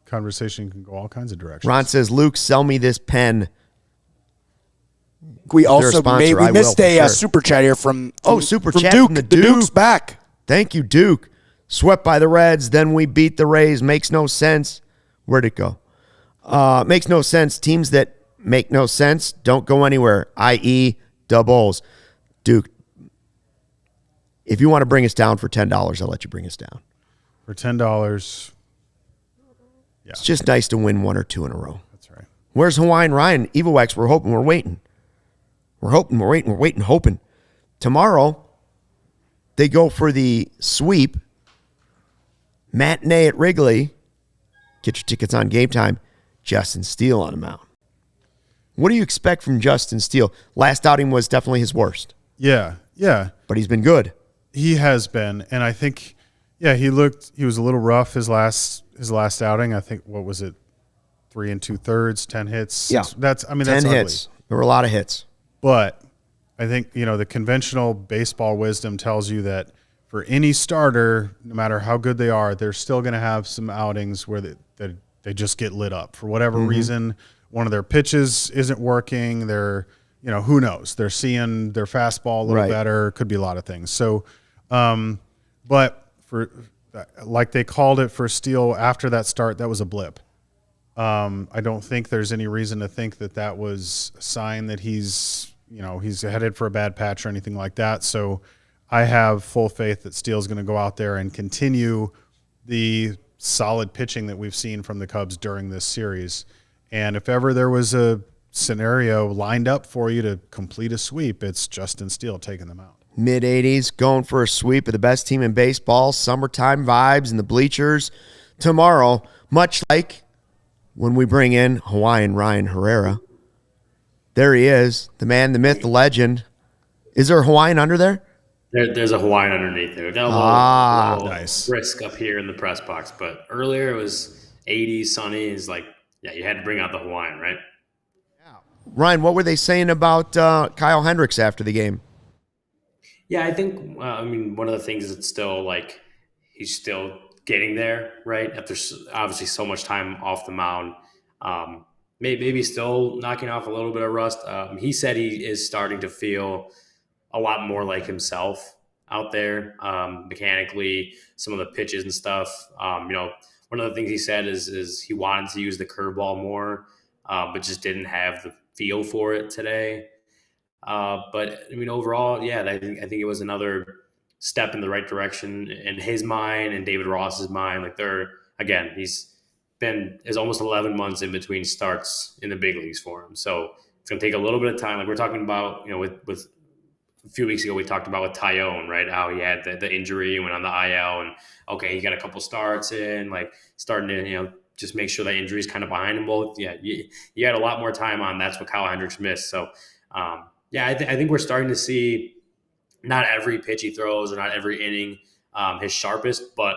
Conversation can go all kinds of directions. Ron says, Luke, sell me this pen. We also missed a super chat here from super chat Duke. from the Duke. Duke's back. Thank you, Duke. Swept by the Reds, then we beat the Rays. Makes no sense. Where'd it go? Makes no sense. Teams that make no sense don't go anywhere, i.e. doubles. Duke, if you want to bring us down for $10, I'll let you bring us down. For $10, yeah. It's just nice to win one or two in a row. That's right. Where's Hawaiian Ryan? Evowax, we're hoping, we're waiting. We're waiting, hoping. Tomorrow, they go for the sweep. Matinee at Wrigley. Get your tickets on Game Time. Justin Steele on the mound. What do you expect from Justin Steele? Last outing was definitely his worst. Yeah. But he's been good. He has been, and I think, he was a little rough his last outing. I think, what was it, 3 2/3, 10 hits. Yeah, that's 10 hits. Ugly. There were a lot of hits. But I think the conventional baseball wisdom tells you that for any starter, no matter how good they are, they're still going to have some outings where they just get lit up for whatever reason. One of their pitches isn't working. They're who knows? They're seeing their fastball a little better. Could be a lot of things. So, but for like they called it for Steele after that start, that was a blip. I don't think there's any reason to think that was a sign that he's headed for a bad patch or anything like that. So I have full faith that Steele's going to go out there and continue the solid pitching that we've seen from the Cubs during this series. And if ever there was a scenario lined up for you to complete a sweep, it's Justin Steele taking them out. Mid-80s, going for a sweep of the best team in baseball, summertime vibes in the bleachers tomorrow, much like when we bring in Hawaiian Ryan Herrera. There he is, the man, the myth, the legend. Is there a Hawaiian under there? There's a Hawaiian underneath there. Got a little nice. brisk up here in the press box, but earlier it was 80s, sunny. It's like, you had to bring out the Hawaiian, right? Ryan, what were they saying about Kyle Hendricks after the game? Yeah, I think, one of the things that's still like he's still getting there, right? After obviously so much time off the mound. Um, maybe still knocking off a little bit of rust. He said he is starting to feel a lot more like himself out there, mechanically, some of the pitches and stuff. One of the things he said is he wanted to use the curveball more, but just didn't have the feel for it today. But overall, yeah, I think it was another step in the right direction in his mind and David Ross's mind. Like he's been is almost 11 months in between starts in the big leagues for him. So it's going to take a little bit of time. Like we're talking about, with a few weeks ago, we talked about with Tyone, right? How he had the injury, went on the IL, and okay, he got a couple starts in, like starting to, just make sure that injury is kind of behind him both. Yeah, you had a lot more time on. That's what Kyle Hendricks missed. So, yeah, I think we're starting to see not every pitch he throws or not every inning his sharpest, but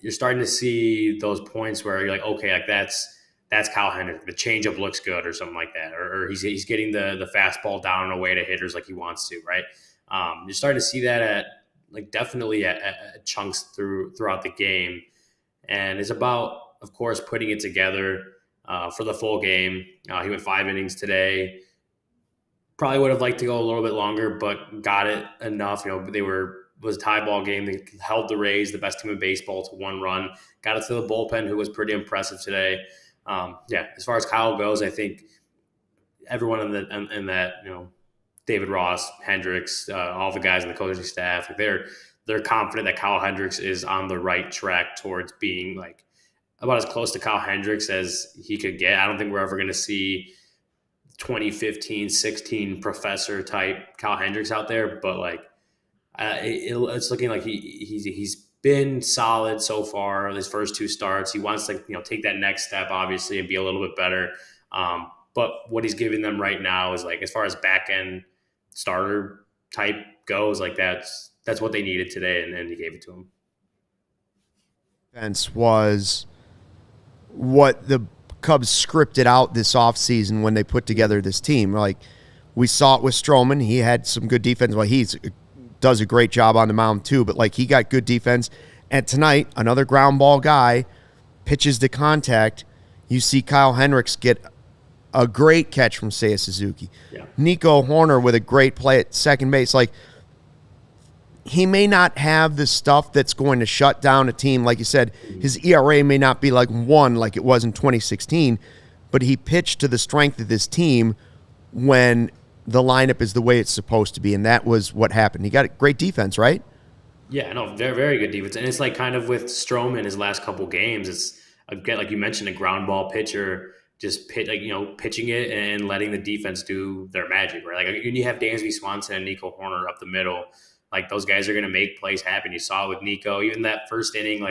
you're starting to see those points where you're like, okay, like that's Kyle Hendricks. The changeup looks good or something like that, or he's getting the fastball down and away to hitters like he wants to, right? You're starting to see that definitely at chunks throughout the game, and it's about, of course, putting it together for the full game. He went 5 innings today. Probably would have liked to go a little bit longer, but got it enough. Was a tie ball game. They held the Rays, the best team in baseball, to 1 run. Got it to the bullpen, who was pretty impressive today. As far as Kyle goes, I think everyone in that, David Ross, Hendricks, all the guys in the coaching staff, like they're confident that Kyle Hendricks is on the right track towards being like about as close to Kyle Hendricks as he could get. I don't think we're ever going to see 2015, 16 professor type Kyle Hendricks out there, but it's looking like he's been solid so far. His first 2 starts, he wants to take that next step, obviously, and be a little bit better. But what he's giving them right now is as far as back end starter type goes, that's what they needed today, and he gave it to them. Defense was what the Cubs scripted out this offseason when they put together this team. Like we saw it with Stroman, he had some good defense. Well, he does a great job on the mound too, but he got good defense. And tonight, another ground ball guy pitches to contact. You see Kyle Hendricks get a great catch from Seiya Suzuki. Yeah. Nico Homer with a great play at second base. He may not have the stuff that's going to shut down a team. Like you said, his ERA may not be 1 like it was in 2016, but he pitched to the strength of this team when the lineup is the way it's supposed to be, and that was what happened. He got a great defense, right? Yeah, no, very, very good defense. And it's kind of with Stroman his last couple games, it's again, like you mentioned, a ground ball pitcher just pitching it and letting the defense do their magic, right? When you have Dansby Swanson and Nico Homer up the middle, those guys are going to make plays happen. You saw it with Nico, even that first inning,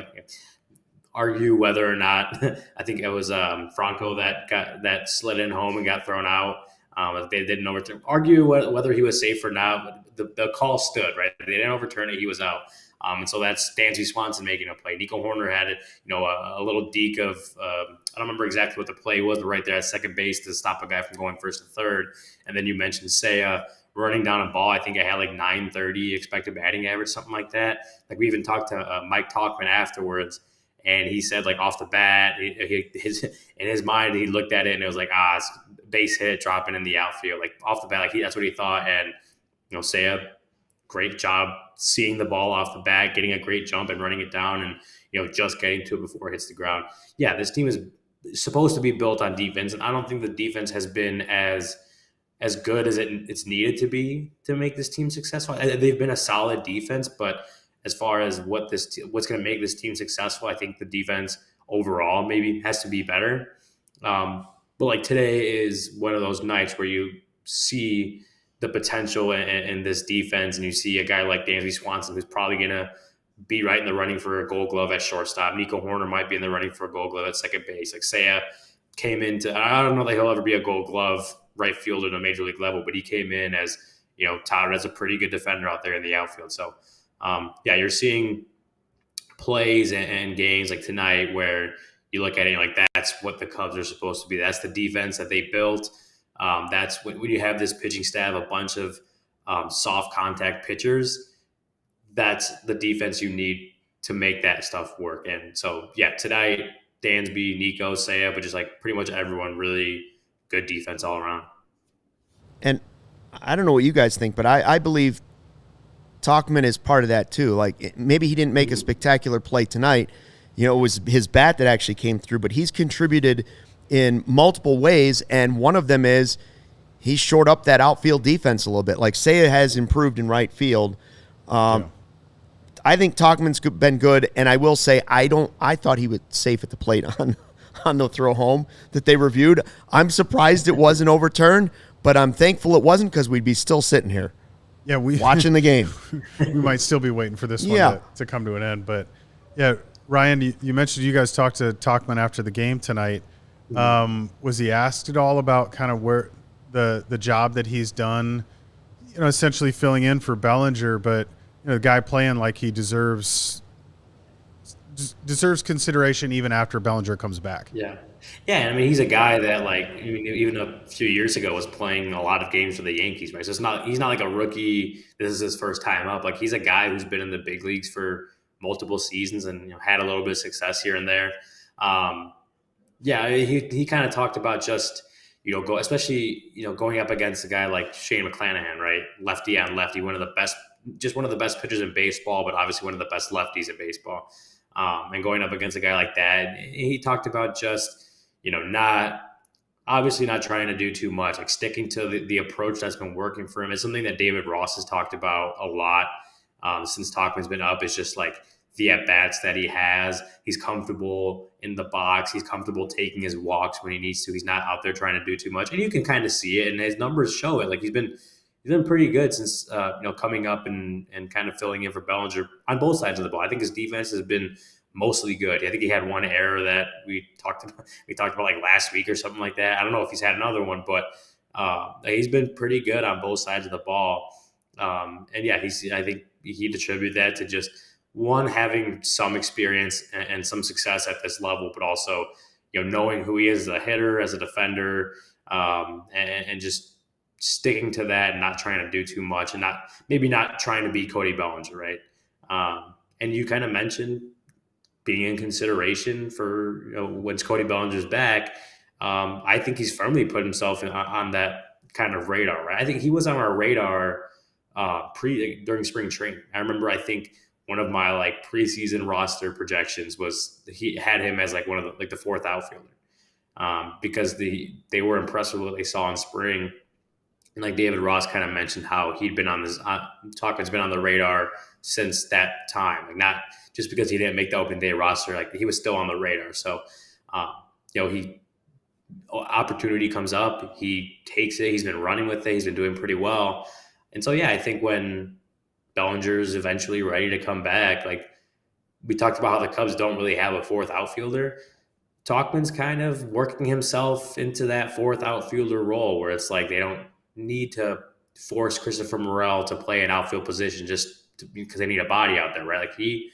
argue whether or not, I think it was Franco that slid in home and got thrown out. They didn't overturn. Argue whether he was safe or not. The call stood, right. They didn't overturn it. He was out. And so that's Dansby Swanson making a play. Nico Homer had it, a little deke of I don't remember exactly what the play was, but right there at second base to stop a guy from going first to third. And then you mentioned Seiya running down a ball. I think I had 930 expected batting average, something like that. We even talked to Mike Talkman afterwards, and he said off the bat, in his mind he looked at it and it was it's base hit dropping in the outfield. Off the bat, that's what he thought. And Seiya, great job seeing the ball off the bat, getting a great jump and running it down, and just getting to it before it hits the ground. Yeah, this team is supposed to be built on defense, and I don't think the defense has been as good as it's needed to be to make this team successful. They've been a solid defense, but as far as what's going to make this team successful, I think the defense overall maybe has to be better. But today is one of those nights where you see the potential in this defense, and you see a guy like Dansby Swanson who's probably going to be right in the running for a Gold Glove at shortstop. Nico Homer might be in the running for a Gold Glove at second base. Seiya came into, I don't know that he'll ever be a Gold Glove right fielder at a major league level, but he came in as, touted as a pretty good defender out there in the outfield. So, you're seeing plays and games like tonight where you look at it and you're that's what the Cubs are supposed to be. That's the defense that they built. That's when you have this pitching staff, a bunch of soft contact pitchers, that's the defense you need to make that stuff work. And so, yeah, tonight, Dansby, Nico, Seiya, but just like pretty much everyone, really good defense all around. And I don't know what you guys think, but I believe Tauchman is part of that too. Like, maybe he didn't make a spectacular play tonight. You know, it was his bat that actually came through, but he's contributed in multiple ways, and one of them is he shored up that outfield defense a little bit. Like, Seiya has improved in right field. I think Tauchman's been good, and I will say I thought he was safe at the plate on the throw home that they reviewed. I'm surprised it wasn't overturned, but I'm thankful it wasn't, because we'd be still sitting here. Yeah, watching the game. We might still be waiting for this one to come to an end. But, yeah, Ryan, you mentioned you guys talked to Tauchman after the game tonight. Was he asked at all about kind of where the job that he's done, essentially filling in for Bellinger, but the guy playing like he deserves consideration even after Bellinger comes back? Yeah. Yeah, I mean, he's a guy that, like, even a few years ago was playing a lot of games for the Yankees, right? So he's not like a rookie. This is his first time up. Like, he's a guy who's been in the big leagues for multiple seasons and had a little bit of success here and there. He kind of talked about just especially going up against a guy like Shane McClanahan, right? Lefty on lefty, one of the best pitchers in baseball, but obviously one of the best lefties in baseball. And going up against a guy like that, he talked about just not trying to do too much, like sticking to the approach that's been working for him. It's something that David Ross has talked about a lot since Tauchman's been up. It's just like the at-bats that he has. He's comfortable in the box. He's comfortable taking his walks when he needs to. He's not out there trying to do too much. And you can kind of see it, and his numbers show it. Like, he's been pretty good since coming up and kind of filling in for Bellinger on both sides of the ball. I think his defense has been mostly good. I think he had one error that we talked about like last week or something like that. I don't know if he's had another one, but he's been pretty good on both sides of the ball. I think he'd attribute that to just one, having some experience and some success at this level, but also knowing who he is as a hitter, as a defender, and just sticking to that and not trying to do too much, and not trying to be Cody Bellinger, right? And you kind of mentioned being in consideration for once Cody Bellinger's back. I think he's firmly put himself on that kind of radar, right? I think he was on our radar during spring training. I remember, I think one of my preseason roster projections was he had him as one of the fourth outfielder, because they were impressed with what they saw in spring. And like David Ross kind of mentioned how he'd been on this, Tauchman's been on the radar since that time. Like, not just because he didn't make the open day roster, like he was still on the radar. So, opportunity comes up, he takes it. He's been running with it. He's been doing pretty well. And so, I think when Bellinger's eventually ready to come back, like we talked about how the Cubs don't really have a fourth outfielder. Tauchman's kind of working himself into that fourth outfielder role, where it's like they don't need to force Christopher Morel to play an outfield position because they need a body out there, right? Like he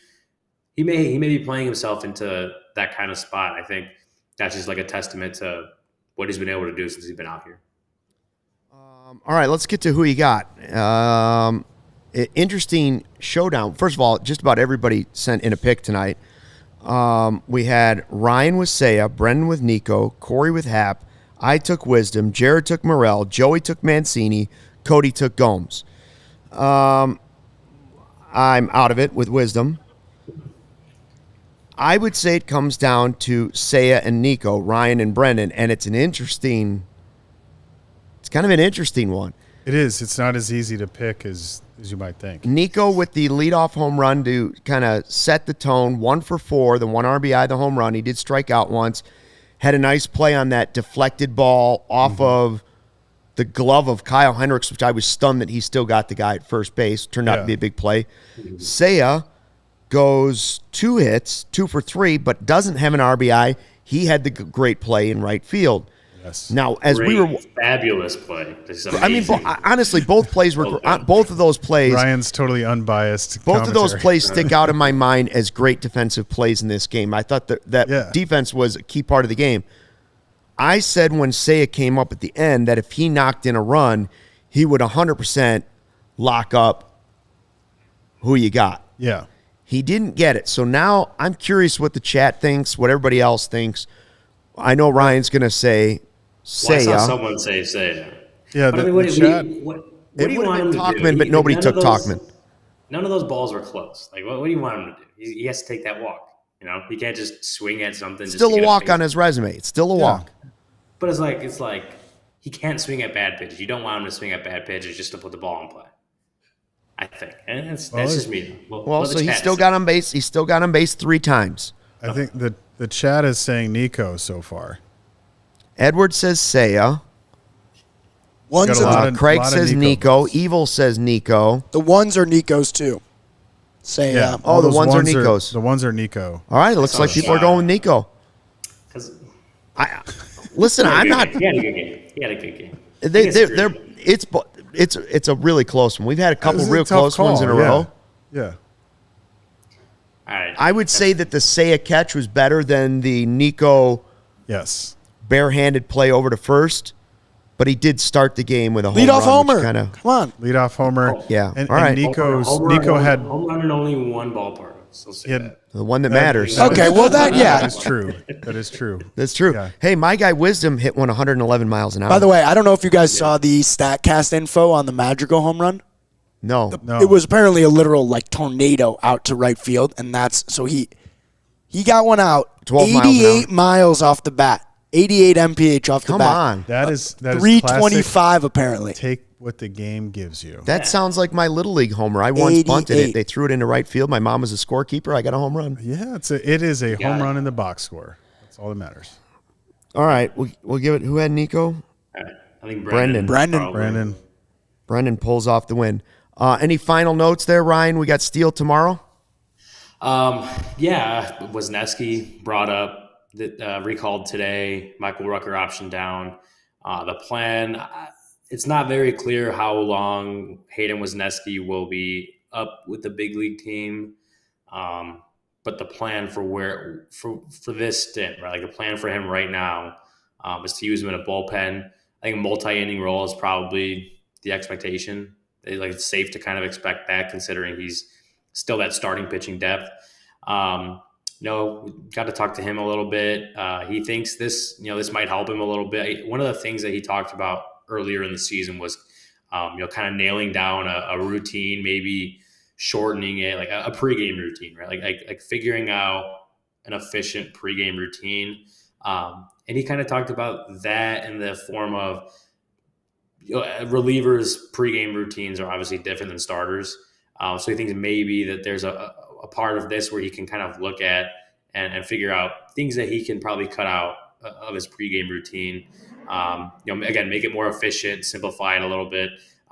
may be playing himself into that kind of spot. I think that's just like a testament to what he's been able to do since he's been out here. All right, let's get to who you got. Interesting showdown. First of all, just about everybody sent in a pick tonight. We had Ryan with Seiya, Brendan with Nico, Corey with Hap, I took Wisdom, Jared took Morel, Joey took Mancini, Cody took Gomes. I'm out of it with Wisdom. I would say it comes down to Seiya and Nico, Ryan and Brendan, and it's kind of an interesting one. It is. It's not as easy to pick as you might think. Nico with the leadoff home run to kind of set the tone, 1 for 4, the 1 RBI, the home run. He did strike out once. Had a nice play on that deflected ball off of the glove of Kyle Hendricks, which I was stunned that he still got the guy at first base. Turned out to be a big play. Seiya goes 2 hits, 2 for 3, but doesn't have an RBI. He had the great play in right field. Yes. Now, as Great, we were, fabulous play. I mean, honestly, both plays were both of those plays. Ryan's totally unbiased. Both of those plays stick out in my mind as great defensive plays in this game. I thought that defense was a key part of the game. I said when Seiya came up at the end that if he knocked in a run, he would 100% lock up who you got. Yeah. He didn't get it. So now I'm curious what the chat thinks, what everybody else thinks. I know Ryan's going to say I saw Seiya. someone say Seiya. Yeah, But I mean, the chat. what It do you would want have him been to do? Talkman, but nobody none took of those- Talkman. None of those balls were close. Like, what do you want him to do? He has to take that walk. You know, he can't just swing at something. Still a walk on his resume. It's still a walk. But it's like he can't swing at bad pitches. You don't want him to swing at bad pitches just to put the ball in play. I think, and that's just me. Well, so he still got on base. He still got on base 3 times. I think the chat is saying Nico so far. Edward says Seiya. Ones Got a lot and of- Craig lot of says Nico Nico. votes. Evil says Nico. the ones are Nico's too. Say Yeah. Oh, all the those ones are are Nico's. The ones are Nico. All right, it looks like people are going with Nico. Listen, I'm not. He had a good game. He had a good game. It's a really close one. We've had a couple This is a real tough close ones in a call, yeah. row. Yeah. All right. I would say that the Seiya catch was better than the Nico Yes. barehanded play over to first, but he did start the game with a home lead off run, which homer. kinda- Come on. Leadoff homer. Yeah. And, All right. and Nico home had run in only one ballpark. So say he had- that. the one that matters. Okay, well that yeah. is true. That is true. That's true. Yeah. Hey, my guy Wisdom hit one 111 miles an hour. By the way, I don't know if you guys saw the StatCast info on the Madrigal home run. no. No. It was apparently a literal like tornado out to right field, and that's so he got one out 12 miles an 88 hour. miles off the bat, 88 mph off the Come bat. on. That is 325 apparently. Take what the game gives you. That sounds like my Little League homer. I once bunted 88. it. They threw it into right field. My mom was a scorekeeper. I got a home run. Yeah, it is a home it. run in the box score. That's all that matters. All right. We'll give it. Who had Nico? All right. I think Brendan. probably. Brendan pulls off the win. Any final notes there, Ryan? We got Steele tomorrow. Yeah, Wisniewski brought up that recalled today. Michael Rucker option down. The plan. It's not very clear how long Hayden Wisniewski will be up with the big league team. But the plan for this stint, right? Like the plan for him right now, is to use him in a bullpen. I think a multi-inning role is probably the expectation. It's safe to kind of expect that, considering he's still that starting pitching depth. Got to talk to him a little bit. He thinks this might help him a little bit. One of the things that he talked about earlier in the season was, kind of nailing down a routine, maybe shortening it, like a pregame routine, right? Like figuring out an efficient pregame routine. And he kind of talked about that in the form of, relievers' pregame routines are obviously different than starters. So he thinks maybe that there's a part of this where he can kind of look at and figure out things that he can probably cut out of his pregame routine. Again, make it more efficient, simplify it a little bit.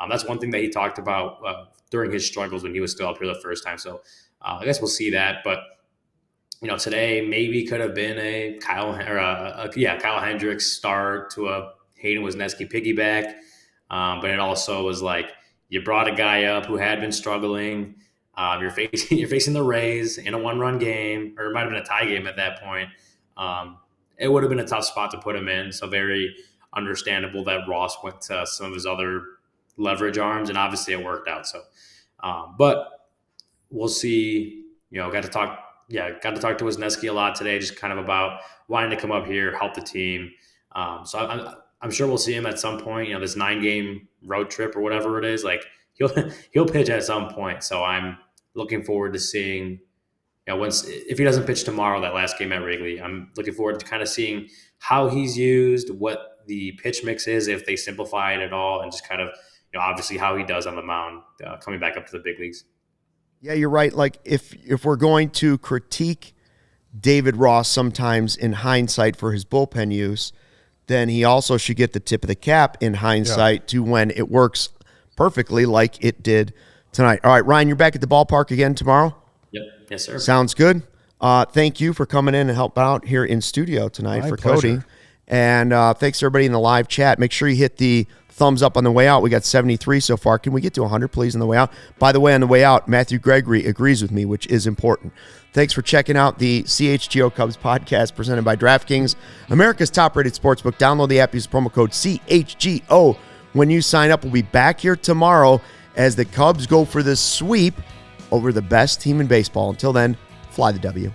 That's one thing that he talked about during his struggles when he was still up here the first time. So I guess we'll see that. But today maybe could have been a Kyle Hendricks start to a Hayden Wisniewski piggyback. But it also was like you brought a guy up who had been struggling. You're facing the Rays in a 1-run game, or it might have been a tie game at that point. It would have been a tough spot to put him in. So very understandable that Ross went to some of his other leverage arms, and obviously it worked out. So, but we'll see. Got to talk to Wisniewski a lot today, just kind of about wanting to come up here, help the team. So I'm sure we'll see him at some point. This 9-game road trip or whatever it is, like he'll pitch at some point. So I'm looking forward to seeing, if he doesn't pitch tomorrow, that last game at Wrigley, I'm looking forward to kind of seeing how he's used, what the pitch mix is, if they simplify it at all, and just kind of, obviously how he does on the mound coming back up to the big leagues. Yeah, you're right. Like if we're going to critique David Ross sometimes in hindsight for his bullpen use, then he also should get the tip of the cap in hindsight to when it works perfectly like it did tonight. All right, Ryan, you're back at the ballpark again tomorrow? Yep. Yes, sir. Sounds good. Thank you for coming in and help out here in studio tonight My for pleasure. Cody. And thanks to everybody in the live chat. Make sure you hit the thumbs up on the way out. We got 73 so far. Can we get to 100, please, on the way out? By the way, on the way out, Matthew Gregory agrees with me, which is important. Thanks for checking out the CHGO Cubs podcast presented by DraftKings, America's top-rated sportsbook. Download the app, use promo code CHGO when you sign up. We'll be back here tomorrow as the Cubs go for this sweep over the best team in baseball. Until then, fly the W.